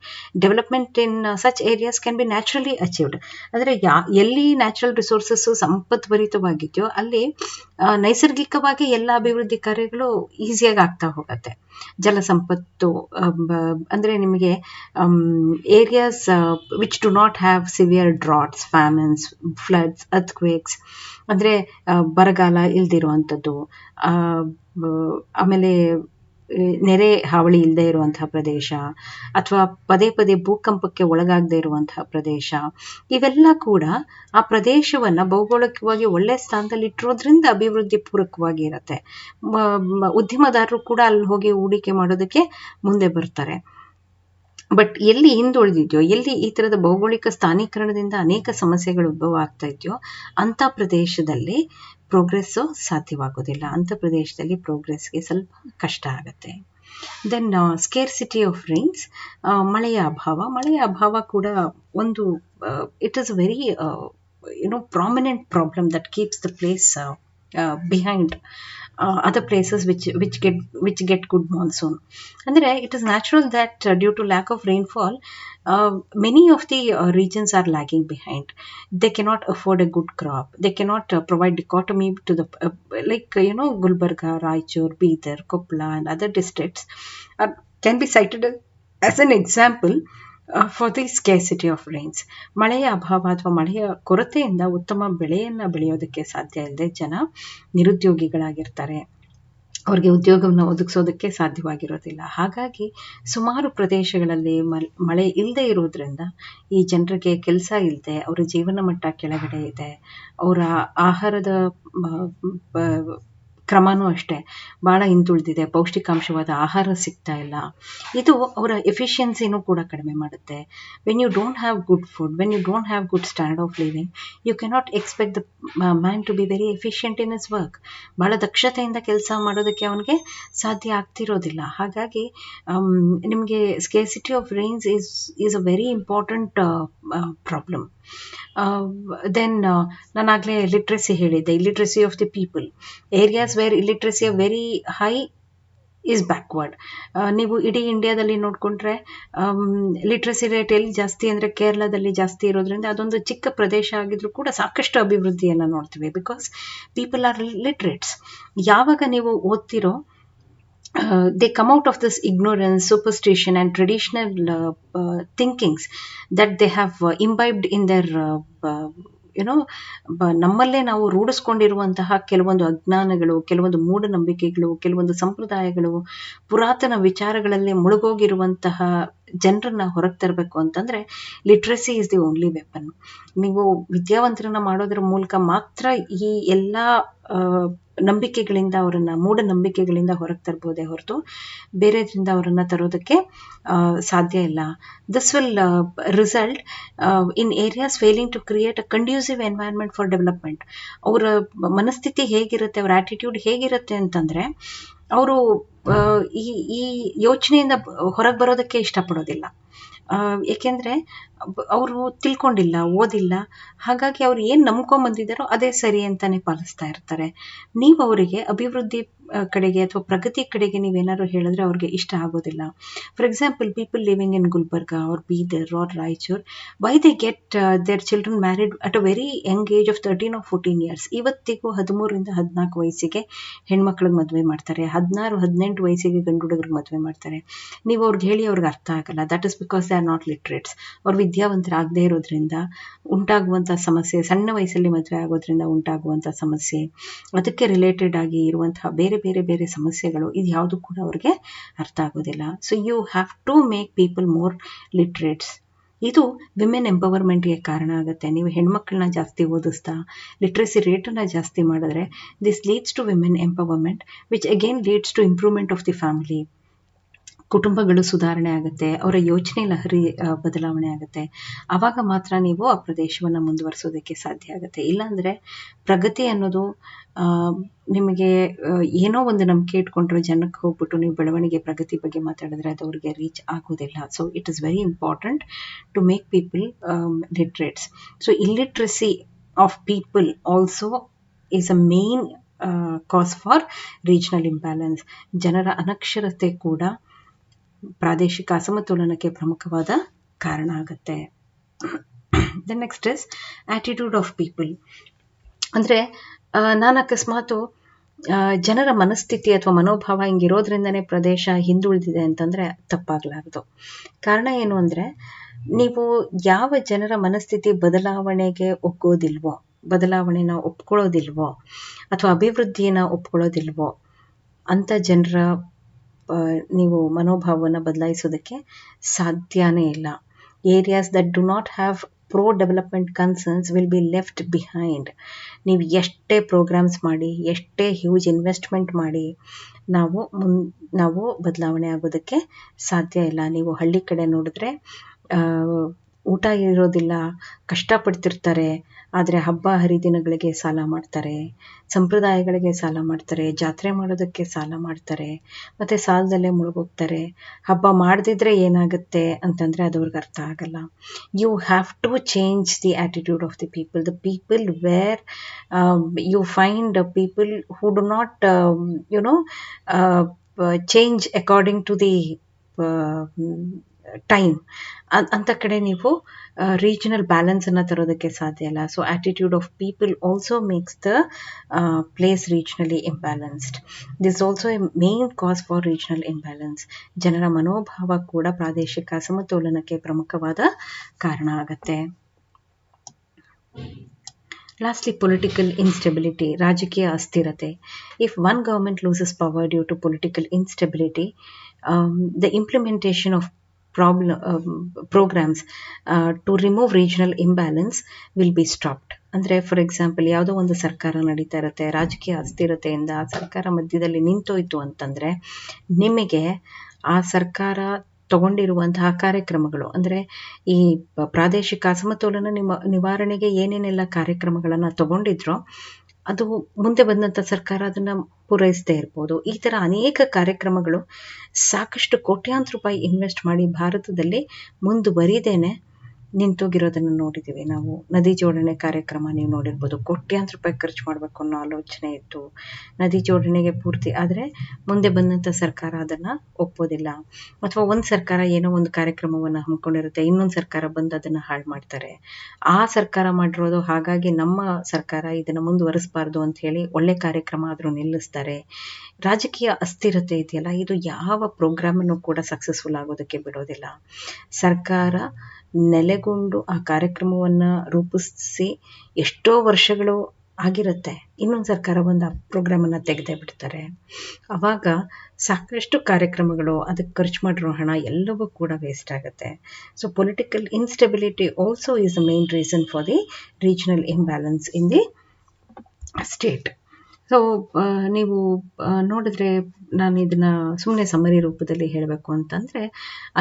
Development in such areas can be naturally achieved. ಅಂದರೆ ಎಲ್ಲಿ natural resources ಸಂಪದ್ಭರಿತವಾಗಿದೆಯೋ ಅಲ್ಲಿ ನೈಸರ್ಗಿಕವಾಗಿ ಎಲ್ಲ ಅಭಿವೃದ್ಧಿ ಕಾರ್ಯಗಳು ಈಸಿಯಾಗಿ ಆಗ್ತಾ ಹೋಗುತ್ತೆ. ಜಲ ಸಂಪತ್ತು ಅಂದರೆ ನಿಮಗೆ areas which do not have severe droughts, famines, floods, earthquakes, ಅಂದರೆ ಬರಗಾಲ ಇಲ್ದಿರುವಂಥದ್ದು, ಆಮೇಲೆ ನೆರೆ ಹಾವಳಿ ಇಲ್ಲದೆ ಇರುವಂತಹ ಪ್ರದೇಶ, ಅಥವಾ ಪದೇ ಪದೇ ಭೂಕಂಪಕ್ಕೆ ಒಳಗಾಗದೇ ಇರುವಂತಹ ಪ್ರದೇಶ, ಇವೆಲ್ಲ ಕೂಡ ಆ ಪ್ರದೇಶವನ್ನು ಭೌಗೋಳಿಕವಾಗಿ ಒಳ್ಳೆ ಸ್ಥಾನದಲ್ಲಿ ಇಟ್ಟಿರೋದ್ರಿಂದ ಅಭಿವೃದ್ಧಿ ಪೂರಕವಾಗಿ ಇರುತ್ತೆ. ಉದ್ಯಮದಾರರು ಕೂಡ ಅಲ್ಲಿ ಹೋಗಿ ಹೂಡಿಕೆ ಮಾಡೋದಕ್ಕೆ ಮುಂದೆ ಬರ್ತಾರೆ. ಬಟ್ ಎಲ್ಲಿ ಹಿಂದುಳಿದಿದೆಯೋ, ಎಲ್ಲಿ ಈ ಥರದ ಭೌಗೋಳಿಕ ಸ್ಥಾನೀಕರಣದಿಂದ ಅನೇಕ ಸಮಸ್ಯೆಗಳು ಉದ್ಭವ ಆಗ್ತಾ ಇದೆಯೋ ಅಂಥ ಪ್ರದೇಶದಲ್ಲಿ ಪ್ರೋಗ್ರೆಸ್ಸು ಸಾಧ್ಯವಾಗೋದಿಲ್ಲ. ಅಂಥ ಪ್ರದೇಶದಲ್ಲಿ ಪ್ರೋಗ್ರೆಸ್ಗೆ ಸ್ವಲ್ಪ ಕಷ್ಟ ಆಗುತ್ತೆ. ದೆನ್ ಸ್ಕೇರ್ಸಿಟಿ ಆಫ್ ರೈನ್ಸ್, ಮಳೆಯ ಅಭಾವ ಕೂಡ ಒಂದು it is very prominent problem that keeps the place behind other places which get good monsoon. Andre it is natural that due to lack of rainfall many of the regions are lagging behind. They cannot afford a good crop. They cannot provide dichotomy to the Gulbarga, Raichur, Bidar, Koppala and other districts can be cited as an example for the scarcity of rains. ಮಳೆಯ ಅಭಾವ ಅಥವಾ ಮಳೆಯ ಕೊರತೆಯಿಂದ ಉತ್ತಮ ಬೆಳೆಯನ್ನು ಬೆಳೆಯೋದಕ್ಕೆ ಸಾಧ್ಯ ಇಲ್ಲದೆ ಜನ ನಿರುದ್ಯೋಗಿಗಳಾಗಿರ್ತಾರೆ. ಅವ್ರಿಗೆ ಉದ್ಯೋಗವನ್ನು ಒದಗಿಸೋದಕ್ಕೆ ಸಾಧ್ಯವಾಗಿರೋದಿಲ್ಲ. ಹಾಗಾಗಿ ಸುಮಾರು ಪ್ರದೇಶಗಳಲ್ಲಿ ಮಳೆ ಇಲ್ಲದೆ ಇರೋದ್ರಿಂದ ಈ ಜನರಿಗೆ ಕೆಲಸ ಇಲ್ಲದೆ ಅವರ ಜೀವನ ಮಟ್ಟ ಕೆಳಗಡೆ ಇದೆ. ಅವರ ಆಹಾರದ ಕ್ರಮನೂ ಅಷ್ಟೇ ಭಾಳ ಹಿಂದುಳಿದಿದೆ. ಪೌಷ್ಟಿಕಾಂಶವಾದ ಆಹಾರ ಸಿಗ್ತಾ ಇಲ್ಲ. ಇದು ಅವರ ಎಫಿಷಿಯನ್ಸಿನೂ ಕೂಡ ಕಡಿಮೆ ಮಾಡುತ್ತೆ. When you don't have good food, when you don't have good standard of living, you cannot expect the man to be very efficient in his work. ಭಾಳ ದಕ್ಷತೆಯಿಂದ ಕೆಲಸ ಮಾಡೋದಕ್ಕೆ ಅವನಿಗೆ ಸಾಧ್ಯ ಆಗ್ತಿರೋದಿಲ್ಲ. ಹಾಗಾಗಿ ನಿಮಗೆ scarcity of rains is a very important problem. Then ನಾನಾಗಲೇ ಲಿಟ್ರಸಿ ಹೇಳಿದ್ದೆ, illiteracy of the people. Areas where illiteracy are very high is backward. ನೀವು ಇಡೀ ಇಂಡಿಯಾದಲ್ಲಿ ನೋಡಿಕೊಂಡ್ರೆ ಲಿಟ್ರಸಿ ರೇಟ್ ಎಲ್ಲಿ ಜಾಸ್ತಿ ಅಂದರೆ ಕೇರಳದಲ್ಲಿ ಜಾಸ್ತಿ ಇರೋದ್ರಿಂದ ಅದೊಂದು ಚಿಕ್ಕ ಪ್ರದೇಶ ಆಗಿದ್ರೂ ಕೂಡ ಸಾಕಷ್ಟು ಅಭಿವೃದ್ಧಿಯನ್ನು ನೋಡ್ತೀವಿ. Because people are literates. ಯಾವಾಗ ನೀವು ಓದ್ತಿರೋ they come out of this ignorance, superstition and traditional thinkings that they have imbibed in their ನಮ್ಮಲ್ಲೇ ನಾವು ರೂಢಿಸ್ಕೊಂಡಿರುವಂತಹ ಕೆಲವೊಂದು ಅಜ್ಞಾನಗಳು, ಕೆಲವೊಂದು ಮೂಢನಂಬಿಕೆಗಳು, ಕೆಲವೊಂದು ಸಂಪ್ರದಾಯಗಳು, ಪುರಾತನ ವಿಚಾರಗಳಲ್ಲಿ ಮುಳುಗೋಗಿರುವಂತಹ ಜನರನ್ನ ಹೊರಗೆ ತರಬೇಕು ಅಂತಂದರೆ literacy is the only weapon. ನೀವು ವಿದ್ಯಾವಂತರನ್ನ ಮಾಡೋದ್ರ ಮೂಲಕ ಮಾತ್ರ ಈ ಎಲ್ಲ ನಂಬಿಕೆಗಳಿಂದ ಅವರನ್ನು, ಮೂಢನಂಬಿಕೆಗಳಿಂದ ಹೊರಗೆ ತರ್ಬೋದೇ ಹೊರತು ಬೇರೆದ್ರಿಂದ ಅವರನ್ನು ತರೋದಕ್ಕೆ ಸಾಧ್ಯ ಇಲ್ಲ. This will result in areas failing to create a conducive environment for development. ಅವರ ಮನಸ್ಥಿತಿ ಹೇಗಿರುತ್ತೆ, ಅವರ ಆಟಿಟ್ಯೂಡ್ ಹೇಗಿರುತ್ತೆ ಅಂತಂದರೆ ಅವರು ಈ ಯೋಚನೆಯಿಂದ ಹೊರಗೆ ಬರೋದಕ್ಕೆ ಇಷ್ಟಪಡೋದಿಲ್ಲ. ಏಕೆಂದರೆ ಅವರು ತಿಳ್ಕೊಂಡಿಲ್ಲ, ಓದಿಲ್ಲ, ಹಾಗಾಗಿ ಅವ್ರು ಏನು ನಂಬ್ಕೊಂಬಂದಿದ್ದಾರೋ ಅದೇ ಸರಿ ಅಂತಾನೆ ಪಾಲಿಸ್ತಾ ಇರ್ತಾರೆ. ನೀವು ಅವರಿಗೆ ಅಭಿವೃದ್ಧಿ ಕಡೆಗೆ ಅಥವಾ ಪ್ರಗತಿ ಕಡೆಗೆ ನೀವೇನಾದ್ರು ಹೇಳಿದ್ರೆ ಅವ್ರಿಗೆ ಇಷ್ಟ ಆಗೋದಿಲ್ಲ. For example, people living in Gulbarga or Bidar or Raichur, why they get their children married at a very young age of 13 or 14 years. ಇವತ್ತಿಗೂ 13ರಿಂದ 14 ವಯಸ್ಸಿಗೆ ಹೆಣ್ಮಕ್ಳಿಗೆ ಮದುವೆ ಮಾಡ್ತಾರೆ, 16-18 ವಯಸ್ಸಿಗೆ ಗಂಡು ಹುಡುಗರಿಗೆ ಮದುವೆ ಮಾಡ್ತಾರೆ. ನೀವು ಅವ್ರಿಗೆ ಹೇಳಿ ಅವ್ರಿಗೆ ಅರ್ಥ ಆಗಲ್ಲ. That is because they are not literates. ಅವ್ರು ವಿದ್ಯಾವಂತರಾಗದೇ ಇರೋದ್ರಿಂದ ಉಂಟಾಗುವಂಥ ಸಮಸ್ಯೆ, ಸಣ್ಣ ವಯಸ್ಸಲ್ಲಿ ಮದುವೆ ಆಗೋದ್ರಿಂದ ಉಂಟಾಗುವಂಥ ಸಮಸ್ಯೆ, ಅದಕ್ಕೆ ರಿಲೇಟೆಡ್ ಆಗಿ ಇರುವಂತಹ ಬೇರೆ ಬೇರೆ ಬೇರೆ ಸಮಸ್ಯೆಗಳು, ಇದು ಯಾವುದು ಕೂಡ ಅವ್ರಿಗೆ ಅರ್ಥ ಆಗೋದಿಲ್ಲ. So you have to make people more literates. ಇದು ವಿಮೆನ್ ಎಂಪವರ್ಮೆಂಟ್ಗೆ ಕಾರಣ ಆಗುತ್ತೆ. ನೀವು ಹೆಣ್ಮಕ್ಳನ್ನ ಜಾಸ್ತಿ ಓದಿಸ್ತಾ ಲಿಟ್ರಸಿ ರೇಟನ್ನು ಜಾಸ್ತಿ ಮಾಡಿದ್ರೆ this leads to women empowerment, which again leads to improvement of the family. ಕುಟುಂಬಗಳು ಸುಧಾರಣೆ ಆಗುತ್ತೆ, ಅವರ ಯೋಚನೆ ಲಹರಿ ಬದಲಾವಣೆ ಆಗುತ್ತೆ. ಆವಾಗ ಮಾತ್ರ ನೀವು ಆ ಪ್ರದೇಶವನ್ನು ಮುಂದುವರಿಸೋದಕ್ಕೆ ಸಾಧ್ಯ ಆಗುತ್ತೆ. ಇಲ್ಲಾಂದರೆ ಪ್ರಗತಿ ಅನ್ನೋದು ನಿಮಗೆ ಏನೋ ಒಂದು ನಂಬಿಕೆ ಇಟ್ಕೊಂಡ್ರೆ ಜನಕ್ಕೆ ಹೋಗ್ಬಿಟ್ಟು ನೀವು ಬೆಳವಣಿಗೆ ಪ್ರಗತಿ ಬಗ್ಗೆ ಮಾತಾಡಿದ್ರೆ ಅದು ಅವ್ರಿಗೆ ರೀಚ್ ಆಗೋದಿಲ್ಲ. So it is very important to make people literates. So illiteracy of people also is a main cause for regional imbalance. ಜನರ ಅನಕ್ಷರತೆ ಕೂಡ ಪ್ರಾದೇಶಿಕ ಅಸಮತೋಲನಕ್ಕೆ ಪ್ರಮುಖವಾದ ಕಾರಣ ಆಗುತ್ತೆ. The next is attitude of people. ಅಂದರೆ ನಾನು ಅಕಸ್ಮಾತು ಜನರ ಮನಸ್ಥಿತಿ ಅಥವಾ ಮನೋಭಾವ ಹಿಂಗಿರೋದ್ರಿಂದನೇ ಪ್ರದೇಶ ಹಿಂದುಳಿದಿದೆ ಅಂತಂದರೆ ತಪ್ಪಾಗಲಾರದು. ಕಾರಣ ಏನು ಅಂದರೆ, ನೀವು ಯಾವ ಜನರ ಮನಸ್ಥಿತಿ ಬದಲಾವಣೆಗೆ ಒಗ್ಗೋದಿಲ್ವೋ, ಬದಲಾವಣೆನ ಒಪ್ಕೊಳ್ಳೋದಿಲ್ವೋ ಅಥವಾ ಅಭಿವೃದ್ಧಿಯನ್ನು ಒಪ್ಕೊಳ್ಳೋದಿಲ್ವೋ ಅಂಥ ಜನರ ನೀವು ಮನೋಭಾವವನ್ನು ಬದಲಾಯಿಸೋದಕ್ಕೆ ಸಾಧ್ಯನೇ ಇಲ್ಲ. Areas that do not have pro development concerns will be left behind. ನೀವು ಎಷ್ಟೇ ಪ್ರೋಗ್ರಾಮ್ಸ್ ಮಾಡಿ, ಎಷ್ಟೇ ಹ್ಯೂಜ್ ಇನ್ವೆಸ್ಟ್ಮೆಂಟ್ ಮಾಡಿ, ನಾವು ಬದಲಾವಣೆ ಆಗೋದಕ್ಕೆ ಸಾಧ್ಯ ಇಲ್ಲ. ನೀವು ಹಳ್ಳಿ ಕಡೆ ನೋಡಿದ್ರೆ ಊಟ ಇರೋದಿಲ್ಲ, ಕಷ್ಟಪಡ್ತಿರ್ತಾರೆ, ಆದರೆ ಹಬ್ಬ ಹರಿದಿನಗಳಿಗೆ ಸಾಲ ಮಾಡ್ತಾರೆ, ಸಂಪ್ರದಾಯಗಳಿಗೆ ಸಾಲ ಮಾಡ್ತಾರೆ, ಜಾತ್ರೆ ಮಾಡೋದಕ್ಕೆ ಸಾಲ ಮಾಡ್ತಾರೆ, ಮತ್ತು ಸಾಲದಲ್ಲೇ ಮುಳುಗೋಗ್ತಾರೆ. ಹಬ್ಬ ಮಾಡದಿದ್ರೆ ಏನಾಗುತ್ತೆ ಅಂತಂದರೆ ಅದು ಅವ್ರಿಗೆ ಅರ್ಥ ಆಗಲ್ಲ. You have to change the attitude of the people. The people where you find people who do not change according to the time, ಅಂಥ ಕಡೆ ನೀವು ರೀಜನಲ್ ಬ್ಯಾಲೆನ್ಸನ್ನು ತರೋದಕ್ಕೆ ಸಾಧ್ಯ ಇಲ್ಲ. So attitude of people also makes the place regionally imbalanced. This also a main cause for regional imbalance. ಜನರ ಮನೋಭಾವ ಕೂಡ ಪ್ರಾದೇಶಿಕ ಅಸಮತೋಲನಕ್ಕೆ ಪ್ರಮುಖವಾದ ಕಾರಣ ಆಗುತ್ತೆ. ಲಾಸ್ಟ್ಲಿ, ಪೊಲಿಟಿಕಲ್ ಇನ್ಸ್ಟೆಬಿಲಿಟಿ, ರಾಜಕೀಯ ಅಸ್ಥಿರತೆ. If one government loses power due to political instability, the implementation of programs to remove regional imbalance will be stopped. ಅಂದರೆ ಫಾರ್ ಎಕ್ಸಾಂಪಲ್, ಯಾವುದೋ ಒಂದು ಸರ್ಕಾರ ನಡೀತಾ ಇರುತ್ತೆ, ರಾಜಕೀಯ ಅಸ್ಥಿರತೆಯಿಂದ ಆ ಸರ್ಕಾರ ಮಧ್ಯದಲ್ಲಿ ನಿಂತೋಯ್ತು ಅಂತಂದರೆ ನಿಮಗೆ ಆ ಸರ್ಕಾರ ತಗೊಂಡಿರುವಂತಹ ಕಾರ್ಯಕ್ರಮಗಳು, ಅಂದರೆ ಈ ಪ್ರಾದೇಶಿಕ ಅಸಮತೋಲನ ನಿವಾರಣೆಗೆ ಏನೇನೆಲ್ಲ ಕಾರ್ಯಕ್ರಮಗಳನ್ನು ತಗೊಂಡಿದ್ರೋ ಅದು ಮುಂದೆ ಬಂದಂಥ ಸರ್ಕಾರ ಅದನ್ನು ಪೂರೈಸದೇ ಇರ್ಬೋದು. ಈ ಥರ ಅನೇಕ ಕಾರ್ಯಕ್ರಮಗಳು ಸಾಕಷ್ಟು ಕೋಟ್ಯಾಂತರ ರೂಪಾಯಿ ಇನ್ವೆಸ್ಟ್ ಮಾಡಿ ಭಾರತದಲ್ಲಿ ಮುಂದುವರಿದೇನೆ ನಿಂತೋಗಿರೋದನ್ನು ನೋಡಿದ್ದೀವಿ ನಾವು. ನದಿ ಜೋಡಣೆ ಕಾರ್ಯಕ್ರಮ ನೀವು ನೋಡಿರ್ಬೋದು, ಕೋಟ್ಯಾಂತರ ರೂಪಾಯಿ ಖರ್ಚು ಮಾಡಬೇಕು ಅನ್ನೋ ಆಲೋಚನೆ ಇತ್ತು ನದಿ ಜೋಡಣೆಗೆ ಪೂರ್ತಿ, ಆದರೆ ಮುಂದೆ ಬಂದಂಥ ಸರ್ಕಾರ ಅದನ್ನು ಒಪ್ಪೋದಿಲ್ಲ. ಅಥವಾ ಒಂದು ಸರ್ಕಾರ ಏನೋ ಒಂದು ಕಾರ್ಯಕ್ರಮವನ್ನು ಹಮ್ಮಿಕೊಂಡಿರುತ್ತೆ, ಇನ್ನೊಂದು ಸರ್ಕಾರ ಬಂದು ಅದನ್ನು ಹಾಳು ಮಾಡ್ತಾರೆ. ಆ ಸರ್ಕಾರ ಮಾಡಿರೋದು, ಹಾಗಾಗಿ ನಮ್ಮ ಸರ್ಕಾರ ಇದನ್ನು ಮುಂದುವರಿಸಬಾರ್ದು ಅಂತ ಹೇಳಿ ಒಳ್ಳೆ ಕಾರ್ಯಕ್ರಮ ಆದರೂ ನಿಲ್ಲಿಸ್ತಾರೆ. ರಾಜಕೀಯ ಅಸ್ಥಿರತೆ ಇದೆಯಲ್ಲ, ಇದು ಯಾವ ಪ್ರೋಗ್ರಾಮನ್ನು ಕೂಡ ಸಕ್ಸಸ್ಫುಲ್ ಆಗೋದಕ್ಕೆ ಬಿಡೋದಿಲ್ಲ. ಸರ್ಕಾರ ನೆಲೆಗೊಂಡು ಆ ಕಾರ್ಯಕ್ರಮವನ್ನು ರೂಪಿಸಿ ಎಷ್ಟೋ ವರ್ಷಗಳು ಆಗಿರುತ್ತೆ, ಇನ್ನೊಂದು ಸರ್ಕಾರ ಬಂದು ಆ ಪ್ರೋಗ್ರಾಮನ್ನು ತೆಗೆದೇ ಬಿಡ್ತಾರೆ. ಆವಾಗ ಸಾಕಷ್ಟು ಕಾರ್ಯಕ್ರಮಗಳು, ಅದಕ್ಕೆ ಖರ್ಚು ಮಾಡಿರೋ ಹಣ ಎಲ್ಲವೂ ಕೂಡ ವೇಸ್ಟ್ ಆಗುತ್ತೆ. So political instability also is a main reason for the regional imbalance in the state. So ನೀವು ನೋಡಿದ್ರೆ ನಾನು ಇದನ್ನ ಸುಮ್ಮನೆ ಸಮ್ಮರಿ ರೂಪದಲ್ಲಿ ಹೇಳಬೇಕು ಅಂತಂದರೆ,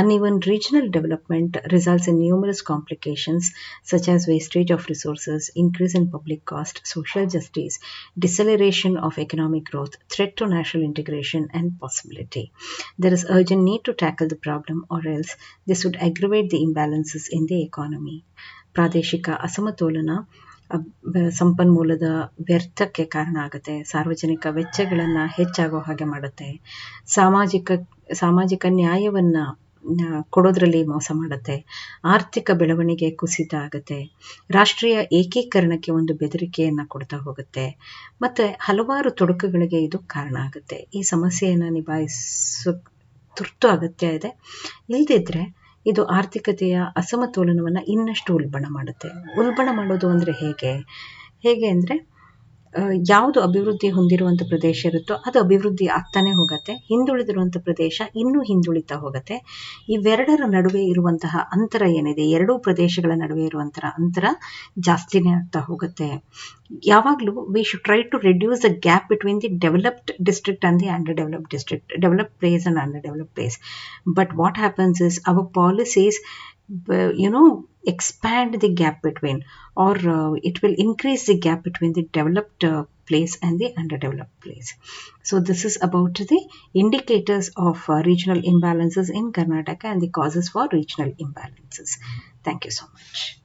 uneven regional development results in numerous complications such as wastage of resources, increase in public cost, social justice, deceleration of economic growth, threat to national integration, and possibility. There is urgent need to tackle the problem, or else this would aggravate the imbalances in the economy. ಪ್ರಾದೇಶಿಕ ಅಸಮತೋಲನ ಸಂಪನ್ಮೂಲದ ವ್ಯರ್ಥಕ್ಕೆ ಕಾರಣ ಆಗುತ್ತೆ, ಸಾರ್ವಜನಿಕ ವೆಚ್ಚಗಳನ್ನು ಹೆಚ್ಚಾಗೋ ಹಾಗೆ ಮಾಡುತ್ತೆ, ಸಾಮಾಜಿಕ ನ್ಯಾಯವನ್ನು ಕೊಡೋದ್ರಲ್ಲಿ ಮೋಸ ಮಾಡುತ್ತೆ, ಆರ್ಥಿಕ ಬೆಳವಣಿಗೆ ಕುಸಿತ ಆಗುತ್ತೆ, ರಾಷ್ಟ್ರೀಯ ಏಕೀಕರಣಕ್ಕೆ ಒಂದು ಬೆದರಿಕೆಯನ್ನು ಕೊಡ್ತಾ ಹೋಗುತ್ತೆ, ಮತ್ತು ಹಲವಾರು ತೊಡಕುಗಳಿಗೆ ಇದು ಕಾರಣ ಆಗುತ್ತೆ. ಈ ಸಮಸ್ಯೆಯನ್ನು ನಿಭಾಯಿಸೋ ತುರ್ತು ಅಗತ್ಯ ಇದೆ. ಇಲ್ಲದಿದ್ದರೆ ಇದು ಆರ್ಥಿಕತೆಯ ಅಸಮತೋಲನವನ್ನು ಇನ್ನಷ್ಟು ಉಲ್ಬಣ ಮಾಡುತ್ತೆ. ಉಲ್ಬಣ ಮಾಡೋದು ಅಂದರೆ ಹೇಗೆ ಅಂದರೆ, ಯಾವುದು ಅಭಿವೃದ್ಧಿ ಹೊಂದಿರುವಂಥ ಪ್ರದೇಶ ಇರುತ್ತೋ ಅದು ಅಭಿವೃದ್ಧಿ ಆಗ್ತಾನೆ ಹೋಗುತ್ತೆ, ಹಿಂದುಳಿದಿರುವಂಥ ಪ್ರದೇಶ ಇನ್ನೂ ಹಿಂದುಳಿತಾ ಹೋಗುತ್ತೆ. ಇವೆರಡರ ನಡುವೆ ಇರುವಂತಹ ಅಂತರ ಏನಿದೆ, ಎರಡೂ ಪ್ರದೇಶಗಳ ನಡುವೆ ಇರುವಂತಹ ಅಂತರ ಜಾಸ್ತಿನೇ ಆಗ್ತಾ ಹೋಗುತ್ತೆ. ಯಾವಾಗಲೂ we should try to reduce the gap between the developed district and the under developed district, developed place and under developed place. But what happens is our policies, expand the gap between, or it will increase the gap between the developed place and the underdeveloped place. So this is about the indicators of regional imbalances in Karnataka and the causes for regional imbalances. Thank you so much.